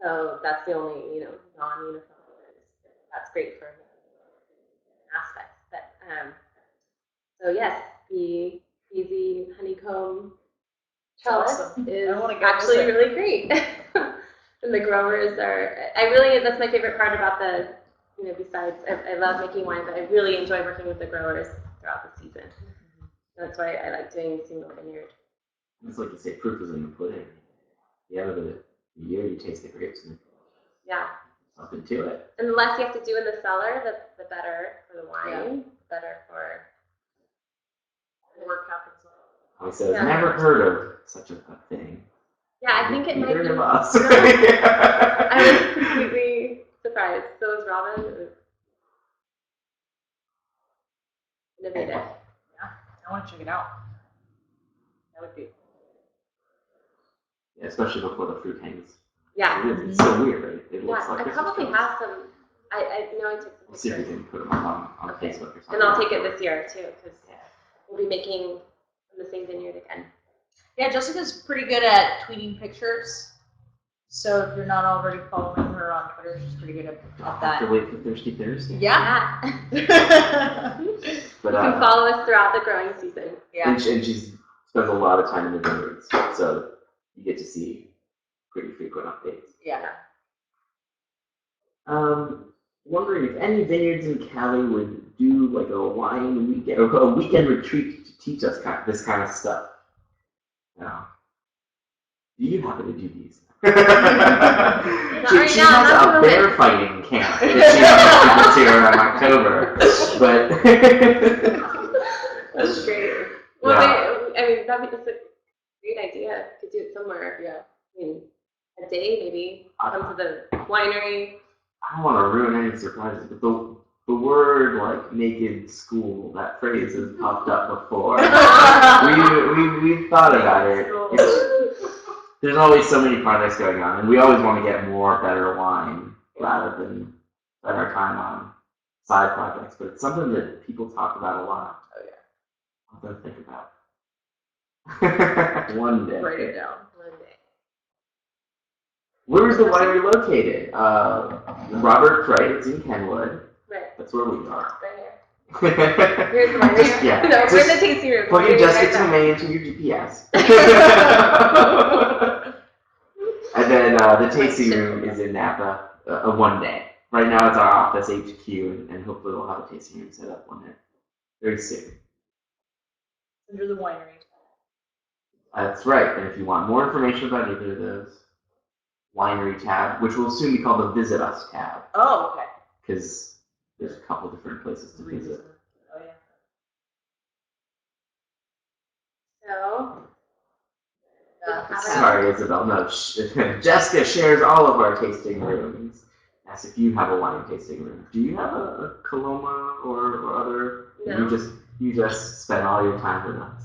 So that's the only, non-uniform. That's great for aspects. But so yes, the easy honeycomb trellis is actually really great. And the growers that's my favorite part about besides I love making wine, but I really enjoy working with the growers throughout the season. That's why I like doing single vineyard. It's like you say, proof is in the pudding. The end of the year, you taste the grapes and something to it. And the less you have to do in the cellar, the better for the wine, better for the work happens. He says, never heard of such a thing. Yeah, I think it might be. Of us. I was completely surprised. So was Robin. Innovative. Yeah, I want to check it out. That would be. Yeah, especially before the fruit hangs. Yeah. It's so weird, right? It looks like I probably have some. I know I took some We'll see if we can put them on Facebook or something. And I'll take it this year too, because we'll be making from the same vineyard again. Yeah, Jessica's pretty good at tweeting pictures. So if you're not already following her on Twitter, she's pretty good at I'll have that. to wait for Thirsty Thursday. Yeah. Yeah. But You can follow us throughout the growing season. Yeah. and she spends a lot of time in the vineyards, so you get to see pretty frequent updates. Yeah. Wondering if any vineyards in Cali would do like a wine weekend or a weekend retreat to teach us this kind of stuff. Now, do you happen to do these? she right now, has not a for the bear list. fighting camp that she has around October, but That's great. Well, I mean, that's a great idea to do it somewhere. Yeah. I mean, a day maybe. Come to the winery. I don't want to ruin any surprises, but the word like naked school, that phrase has popped up before. We've thought about it. There's always so many projects going on, and we always want to get more better wine rather than spend our time on side projects. But it's something that people talk about a lot. Oh yeah. I'll have to think about. One day. Write it down. One day. Where is the winery located? Robert, right? It's in Kenwood. Right. That's where we are. Right here. Here's the winery. Just- yeah, No, we're in the just tasting room. Plug in We're Jessica right Tomei into your GPS. And then the tasting room is in Napa one day. Right now it's our office HQ, and hopefully we'll have a tasting room set up one day very soon. Under the winery. That's right. And if you want more information about either of those, winery tab, which will soon be called the Visit Us tab, Oh, okay. because there's a couple different places to visit. Oh yeah. So, Sorry, Isabel. No, Jessica shares all of our tasting rooms. As if you have a wine tasting room. Do you have a Coloma or other? No. You just spend all your time with us.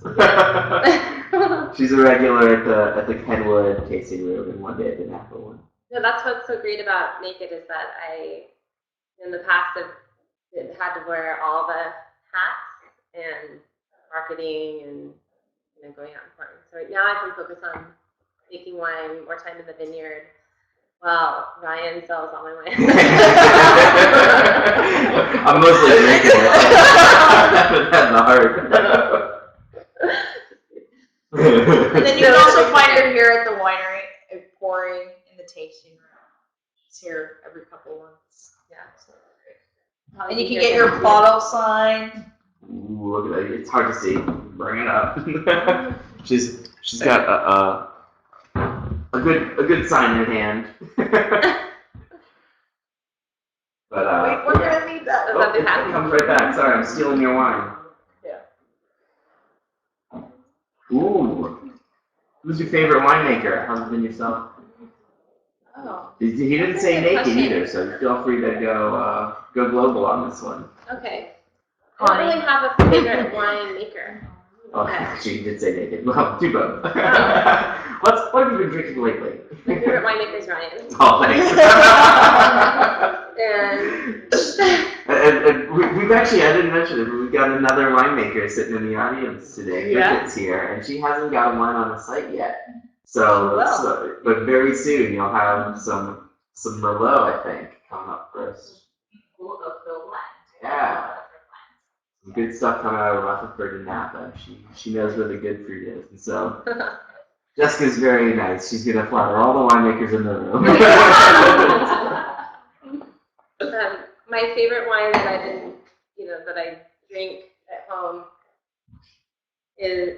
She's a regular at the Kenwood tasting room and one day at the Napa one. no, that's what's so great about Naked is that I, in the past, have had to wear all the hats and marketing and going out and farming. So now I can focus on making wine, more time in the vineyard, while Ryan sells all my wine. I'm mostly drinking it. That's the heart. And then you can also find her here at the winery, pouring in the tasting room. She's here every couple of months. Yeah. And you can get your bottle signed. Ooh, look at that. It's hard to see. Bring it up. she's got a good sign in hand. But Wait, we're gonna need that. Oh, it comes right back. Sorry, I'm stealing your wine. Yeah. Ooh. Who's your favorite winemaker? Other than yourself? Oh, He didn't say Good naked question. either, so feel free to go global on this one. okay. I don't really have a favorite wine maker. Oh, she did say naked. Well, do both. What have you been drinking lately? My favorite winemaker is Ryan. Oh, thanks. And we've actually, I didn't mention it, but we've got another winemaker sitting in the audience today. Yeah. Bridget's here, and she hasn't got wine on the site yet. So, but very soon you'll have some Merlot, I think, coming up first. Yeah. Some good stuff coming out of Rutherford and Napa. She knows where the good fruit is, and so Jessica's very nice. She's gonna flatter all the winemakers in the room. My favorite wine that I've been, that I drink at home is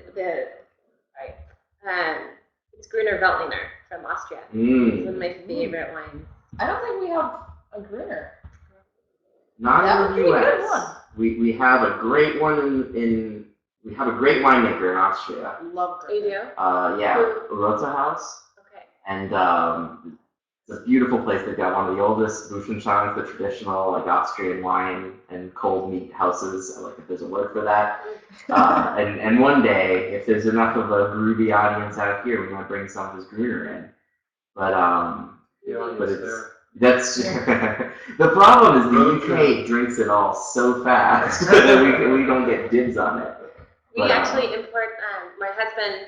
it's Gruner Veltliner from Austria. It's one of my favorite wines. I don't think we have a Gruner. Not That in would the be a good U.S. one. We have a great one we have a great winemaker in Austria. Love Oh, you Gruner. do? Yeah, Rota House, Okay. and it's a beautiful place. They've got one of the oldest Buchenschank, the traditional like Austrian wine and cold meat houses. Like if there's a word for that. And one day, if there's enough of a groovy audience out here, we might bring some of this Gruner in. But that's the problem is the UK drinks it all so fast that we don't get dibs on it. We But, actually import, my husband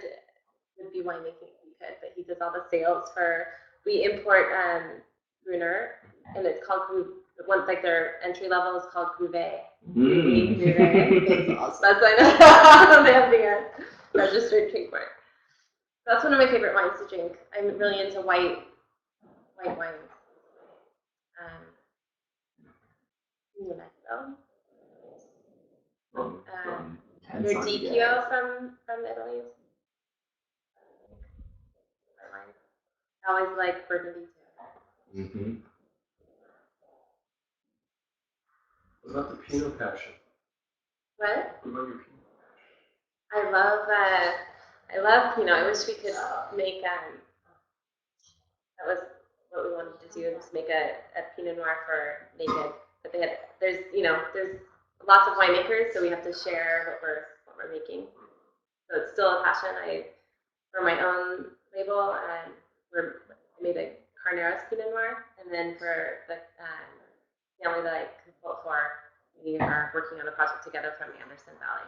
wouldn't be winemaking if he could, but he does all the sales for. We import Gruner, and it's called Group. One like their entry level is called Gruvet. Mm. That's why I know they have the registered trademark. That's one of my favorite wines to drink. I'm really into white wines. New Mexico. From Your DPO from Italy. I always like Burgundy too. Mm-hmm. What about the Pinot Passion? What? What about your Pinot? I love Pinot. I wish we could make that was what we wanted to do, just make a Pinot Noir for Naked. But there's lots of winemakers, so we have to share what we're making. So it's still a passion. For my own label, I made a Carneros Pinot Noir, and then for the family that I consult for, we are working on a project together from Anderson Valley.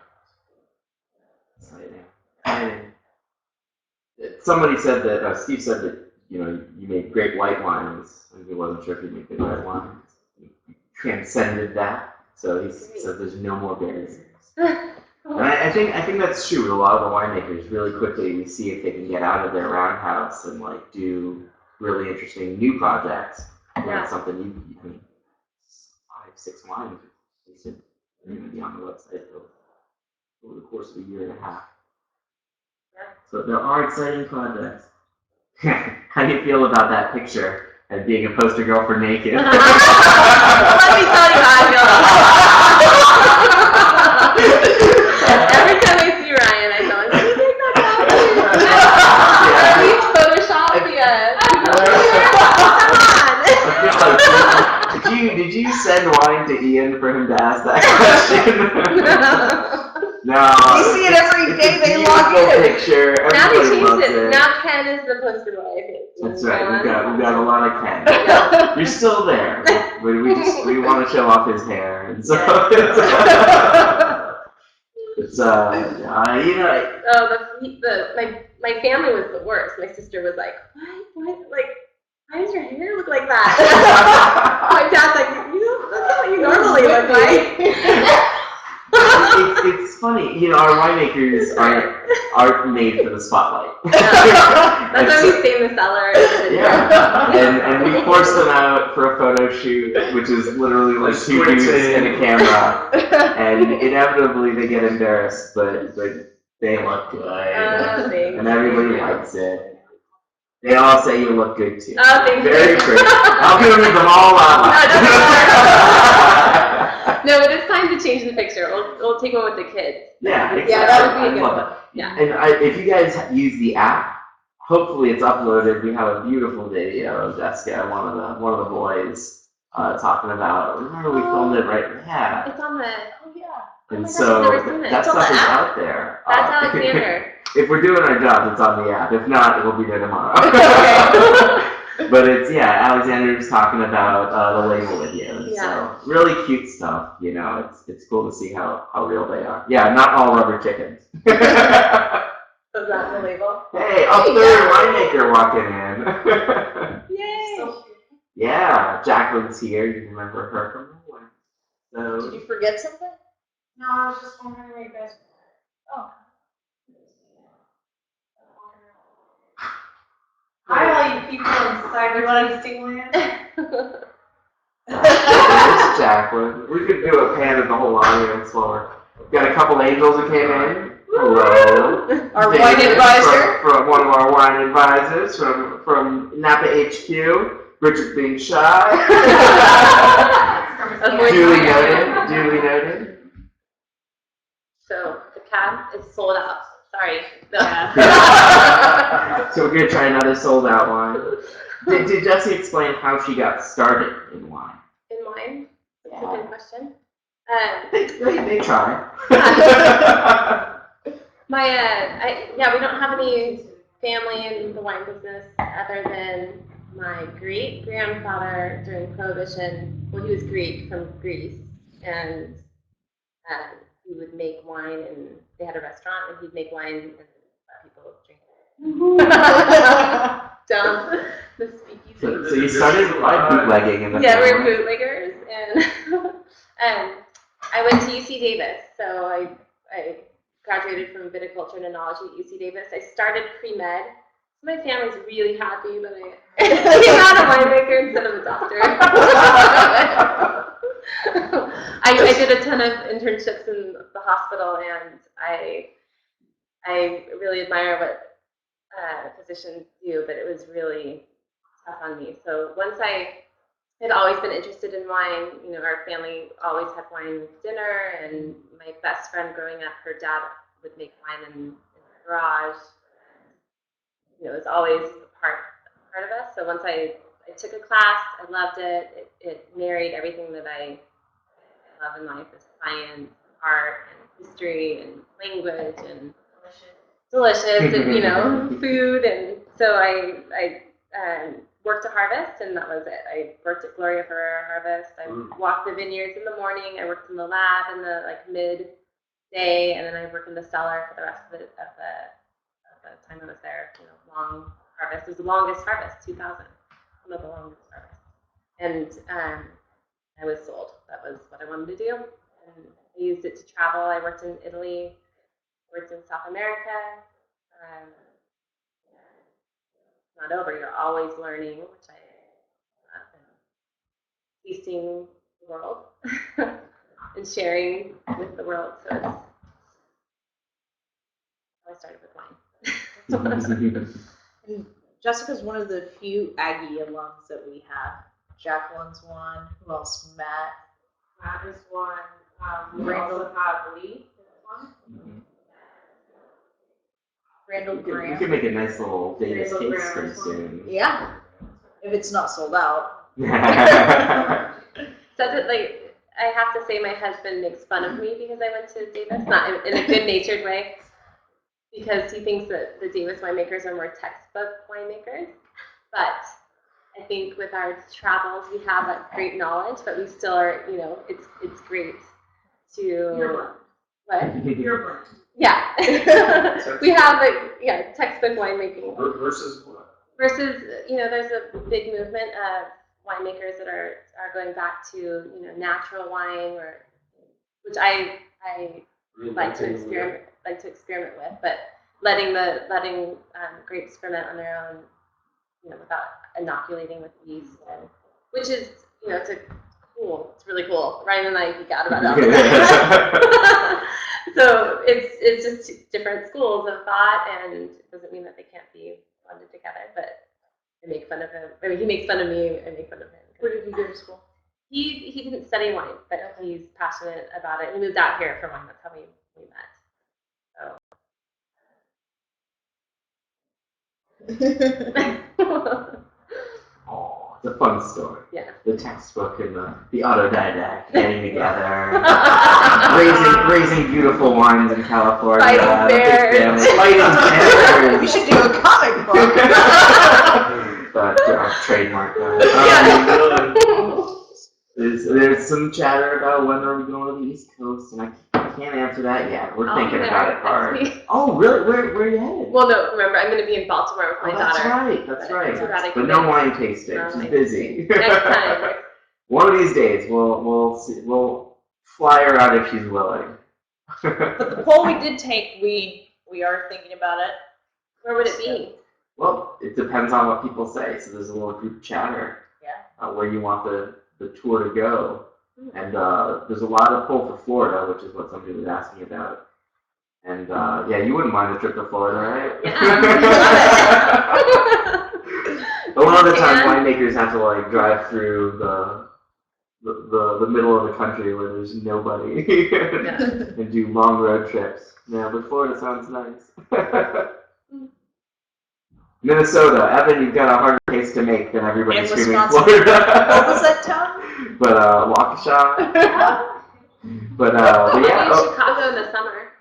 Somebody said that Steve said that you made great white wines, and he wasn't sure if you made good red wines. You transcended that, so he said there's no more barriers. And I think that's true with a lot of the winemakers. Really quickly, we see if they can get out of their roundhouse and like do really interesting new projects. That's something you can 5-6 wines. You're going to be on the website over the course of a year and a half. So there are exciting projects. How do you feel about that picture and being a poster girl for Naked? Let me tell you how I feel about it. Every time I see Ryan, I go, "Can you take that down?" Photoshop Come on! Did you send wine to Ian for him to ask that question? No. You see it every day. They log in. Picture. Now they Everybody loves changed it. it. Now Ken is the poster boy. That's right. We've got a lot of Ken. You're still there. We want to show off his hair, and so it's my family was the worst. My sister was like, what? Like, why does your hair look like that? My dad's like, that's not what you normally look like. It's funny, our winemakers aren't made for the spotlight. That's why we stay in the cellar. And we force them out for a photo shoot, which is literally like 2 dudes and a camera, and inevitably they get embarrassed, but they look good, and everybody likes it. They all say you look good too. Oh, thank you. Very pretty. I'll give them all out. No, but it's time to change the picture. We'll take one with the kids. Yeah, exactly. Yeah, that would be a good one. Yeah. And if you guys use the app, hopefully it's uploaded. We have a beautiful video of Jessica, one of the boys, talking about. Remember we filmed it right? Yeah. It's on the. Oh yeah. And I've so never seen it. that stuff is out there. That's Alexander. If we're doing our job, it's on the app. If not, it will be there tomorrow. But it's Alexander's talking about the label with you. So really cute stuff. It's cool to see how real they are. Yeah, not all rubber chickens. Is that the label? Hey, third winemaker walking in. Yay! So Yeah, Jacqueline's here. You remember her from nowhere. So. did you forget something? No, I was just wondering where you guys were. Oh. Hi, all you people inside. You want to sing land? It's Jacqueline. We could do a pan of the whole audience while we've got a couple angels that came in. Hello. Our wine advisor. From one of our wine advisors from Napa HQ. Richard being shy. Duly noted. So the cab is sold out. Sorry. So we're gonna try another sold out wine. Did Jessie explain how she got started in wine? In wine? That's a good question. They try. We don't have any family in the wine business other than my great grandfather during Prohibition. Well, he was Greek from Greece, and he would make wine, and they had a restaurant, and he'd make wine and let people drink it. Down the speakeasy. So you started by bootlegging in the Yeah, we're family. bootleggers, and I went to UC Davis. So I graduated from viticulture and enology at UC Davis. I started pre-med. My family's really happy that I came out a winemaker instead of a doctor. I did a ton of internships in the hospital, and I really admire what physicians do, but it was really tough on me. So once I had always been interested in wine, you know, our family always had wine with dinner, and my best friend growing up, her dad would make wine in the garage. You know, it was always a part of us. So once I took a class, I loved it. It married everything that I love in life: is science, art, and history, and language, and delicious, and you know, food. And so I worked a harvest, and that was it. I worked at Gloria Ferrera Harvest. I walked the vineyards in the morning. I worked in the lab in the midday, and then I worked in the cellar for the rest of the time I was there. You know, long harvest. It was the longest harvest, 2,000. One of the longest harvests. And I was sold. That was what I wanted to do. And I used it to travel. I worked in Italy, worked in South America. Not over. You're always learning, which I love, and tasting the world and sharing with the world. So it's how I started with wine. And Jessica's one of the few Aggie alums that we have. Jacqueline's one. Who else? Matt is one. We Randall. also have Lee. Randall We Graham. could make a nice little Davis case pretty soon. Yeah, if it's not sold out. So that, like, I have to say, my husband makes fun of me because I went to Davis, not in a good-natured way, because he thinks that the Davis winemakers are more textbook winemakers. But I think with our travels, we have that great knowledge, but we still are, you know, it's great to what? Your blend. Yeah, we have textbook winemaking Versus what? versus, you know, there's a big movement of winemakers that are going back to, you know, natural wine, or which I like to experiment with, but letting grapes ferment on their own, you know, without inoculating with yeast, and which is, you know, it's really cool. Ryan and I geek out about that. So it's just different schools of thought, and it doesn't mean that they can't be blended together. But I make fun of him. I mean, he makes fun of me. I make fun of him. Where did you go to school? He didn't study wine, but he's passionate about it. He moved out here for wine. That's how we met. So. Oh, it's a fun story. Yeah. The textbook and the autodidact getting together, raising beautiful wines in California. Fighting bears. Fighting bears. We should do a comic book. But trademark that. There's some chatter about when are we going to the East Coast, and I can't answer that yet. We're thinking about it hard. Oh, really? Where are you headed? Well, no, remember, I'm going to be in Baltimore with my daughter. That's right. But no wine tasting. She's busy. Next time. One of these days, we'll see, we'll fly her out if she's willing. But the poll we did take, we are thinking about it. Where would it be? Well, it depends on what people say. So there's a little group chatter. Yeah. Where you want the tour to go. And there's a lot of pull for Florida, which is what somebody was asking about. And yeah, you wouldn't mind a trip to Florida, right? Yeah. A lot of the time, winemakers have to like drive through the middle of the country where there's nobody and do long road trips. Yeah, but Florida sounds nice. Minnesota, Evan, you've got a harder case to make than everybody And screaming Wisconsin. Florida. What was that town? But Waukesha. But Maybe yeah. Chicago in the summer.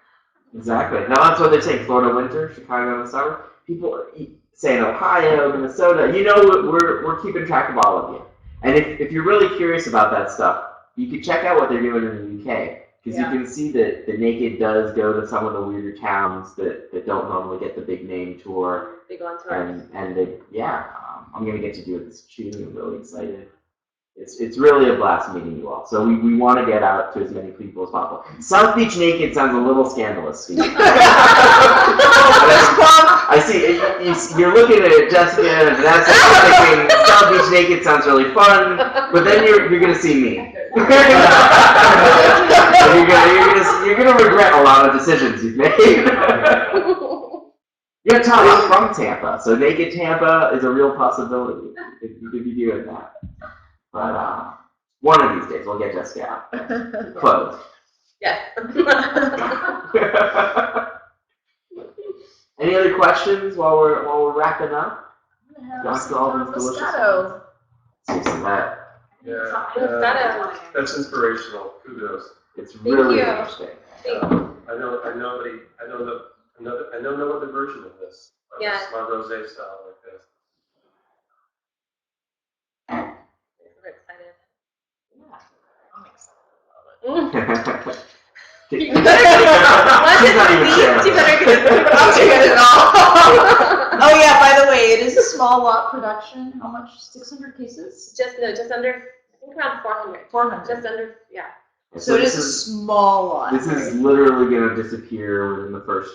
Exactly. Now that's what they're saying. Florida winter, Chicago in the summer. People are saying Ohio, Minnesota. You know, we're keeping track of all of you. And if you're really curious about that stuff, you can check out what they're doing in the UK. Because you can see that the Naked does go to some of the weirder towns that don't normally get the big name tour. They go on tour. And they, I'm going to get to do it this June. I'm really excited. It's really a blast meeting you all. So we want to get out to as many people as possible. South Beach Naked sounds a little scandalous, Steve. I see, you're looking at Jessica, and that's thinking South Beach Naked sounds really fun, but then you're going to see me. You're gonna regret a lot of decisions you've made. Yeah, Tom, I'm from Tampa, so Naked Tampa is a real possibility if you could be doing that. But one of these days we'll get Jessica out. Closed. Yes. Any other questions while we're wrapping up? After all these delicious ones. Seriously, That's inspirational. Kudos. it's really you. interesting. I know no other version of this. Yeah. My rosé style like this. We're excited. I'm excited. She's not even sharing. I'll take it all. Oh yeah, by the way, it is a small lot production. How much? 600 cases? Just under, I think around 400. 400. Just under, yeah. So it is a small lot. This is literally going to disappear within the first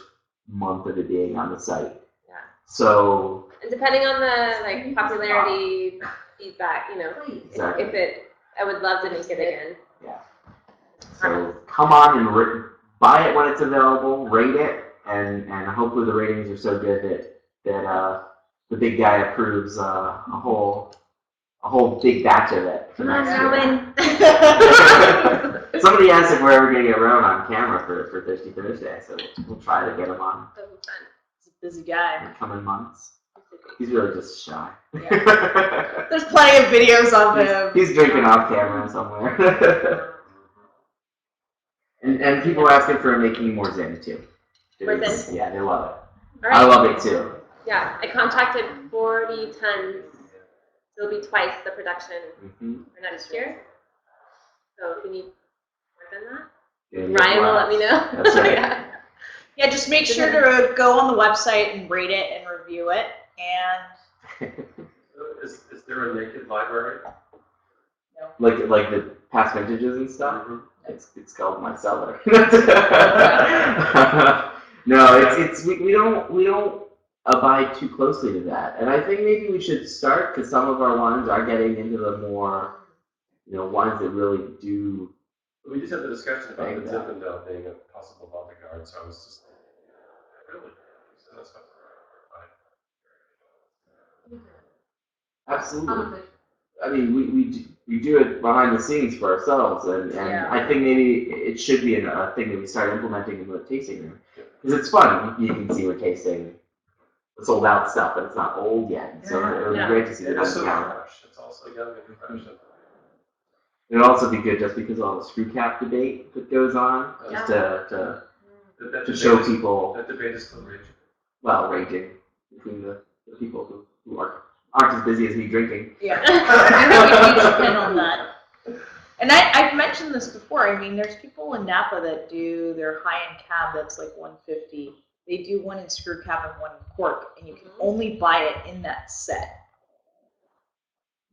month of it being on the site. Yeah. So And depending on the popularity, feedback, exactly. I would love to make it again. So come on and buy it when it's available, rate it, and hopefully the ratings are so good that the big guy approves a whole big batch of it for next year. Somebody asked if we're ever going to get Rowan on camera for Thirsty Thursday, so we'll try to get him on That would be fun. He's a busy guy. in the coming months. He's really just shy. Yeah. There's plenty of videos of him. He's drinking off camera somewhere. And people are asking for making more Zin too. More Zin? Yeah, they love it. All I right. love it too. Yeah, I contracted 40 tons. So it'll be twice the production for next year. So if you need more than that, Ryan will let me know. That's right. Yeah, just make sure to go on the website and rate it and review it. And Is there a Naked library? like the past vintages and stuff. Mm-hmm. It's called My Cellar. No, we don't abide too closely to that, and I think maybe we should start because some of our wines are getting into the more, wines that really do. We just had the discussion about the Zinfandel being a possible bodyguard, so I was just really. So that's Absolutely. I mean, we do it behind the scenes for ourselves, and I think maybe it should be a thing that we start implementing in the tasting room because it's fun. You can see we're tasting sold out stuff, but it's not old yet. So it would be great to see that. It's so count. fresh. It's also young and fresh. It would also be good just because of all the screw cap debate that goes on, just to show people. That debate is still raging. Well, raging between the people who aren't as busy as me drinking. yeah, you depend on that. And I've mentioned this before. I mean, there's people in Napa that do their high-end cab that's like $150. They do one in screw cap and one in cork, and you can only buy it in that set.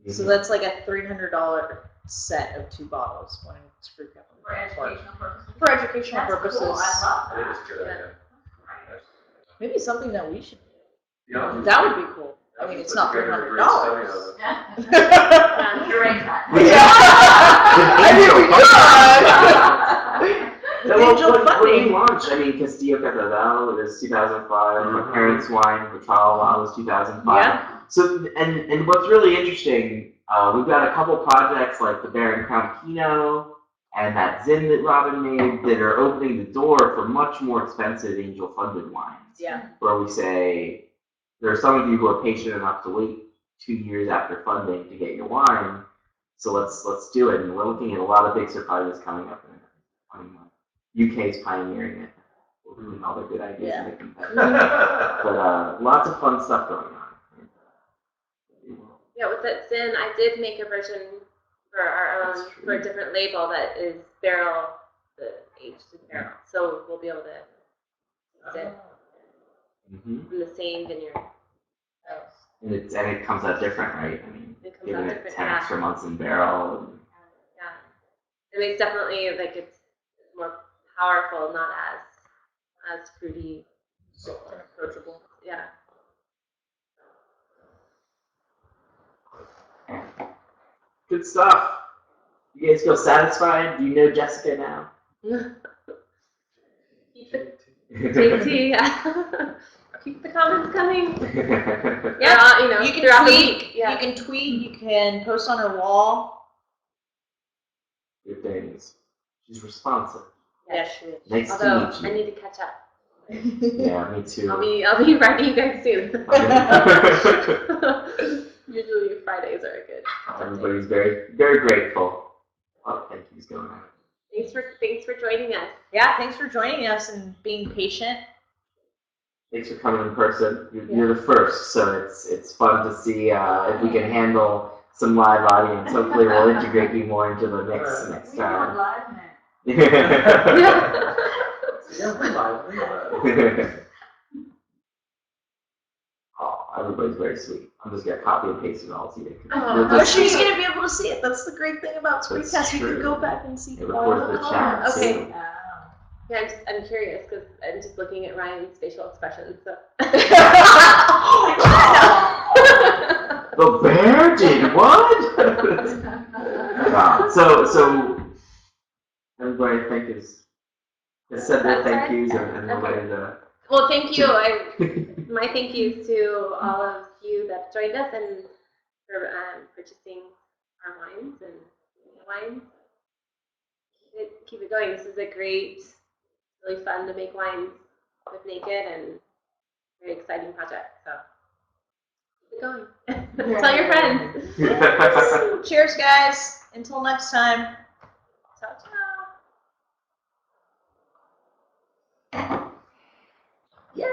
So that's like a $300 set of 2 bottles, one in screw cap. For educational purposes. For educational purposes. Cool. I love I think that. it's a good idea. Maybe something that we should do. Yeah. That would be cool. I mean, it's not $300. Yeah. Yeah. You're right. Angel When funding. we launched, I mean, Castillo Catedral was 2005. My parents' wine, Vitrala, was 2005. Yeah. So, and what's really interesting, we've got a couple projects like the Baron Crown Pinot and that Zin that Robin made that are opening the door for much more expensive angel-funded wines. Yeah. Where we say, there are some of you who are patient enough to wait 2 years after funding to get your wine, so let's do it. And we're looking at a lot of big surprises coming up in the coming months. UK's pioneering it. With all their good ideas and making that. But lots of fun stuff going on. Yeah, with that Zin, I did make a version for our own, for a different label that is barrel the aged barrel. So we'll be able to taste it Mm-hmm. from the same vineyard. And it comes out different, right? I mean, It comes giving out it different, 10 yeah. extra months in barrel. And, Yeah. And it's definitely like it's more powerful, not as fruity. Soft and approachable. Yeah. good stuff. You guys feel satisfied? Do you know Jessica now? Take tea, yeah. Keep the comments coming. Yeah, you know, you can throughout the tweet. week. Yeah. You can tweet. You can post on her wall. Good things. She's responsive. Yeah, she is. Nice Although to meet I you. need to catch up. Yeah, me too. I'll be writing you guys soon. Usually Fridays are good. Everybody's very, very grateful. A lot of thank yous going on. Thanks for joining us. Yeah, thanks for joining us and being patient. Thanks for coming in person. You're the first, so it's fun to see if we can handle some live audience. Hopefully, we'll integrate you more into the mix next time. live now. Oh, everybody's very sweet. I'm just gonna copy and paste it all to you. Oh, she's gonna be able to see it. That's the great thing about That's screencast. You true. can go back and see It all records the the chat. comments. Okay. too. Yeah, I'm curious because I'm just looking at Ryan's facial expressions. So. The bear did what? No, so everybody thank yous. Has said their thank yous and we're ready to. Well, thank you. My thank yous to all of you that joined us and for purchasing our wines and wines. Keep it going. This is a great, really fun to make wines with Naked and very exciting project. So keep it going. Tell your friends. Cheers, guys. Until next time. Ciao, ciao. Yeah.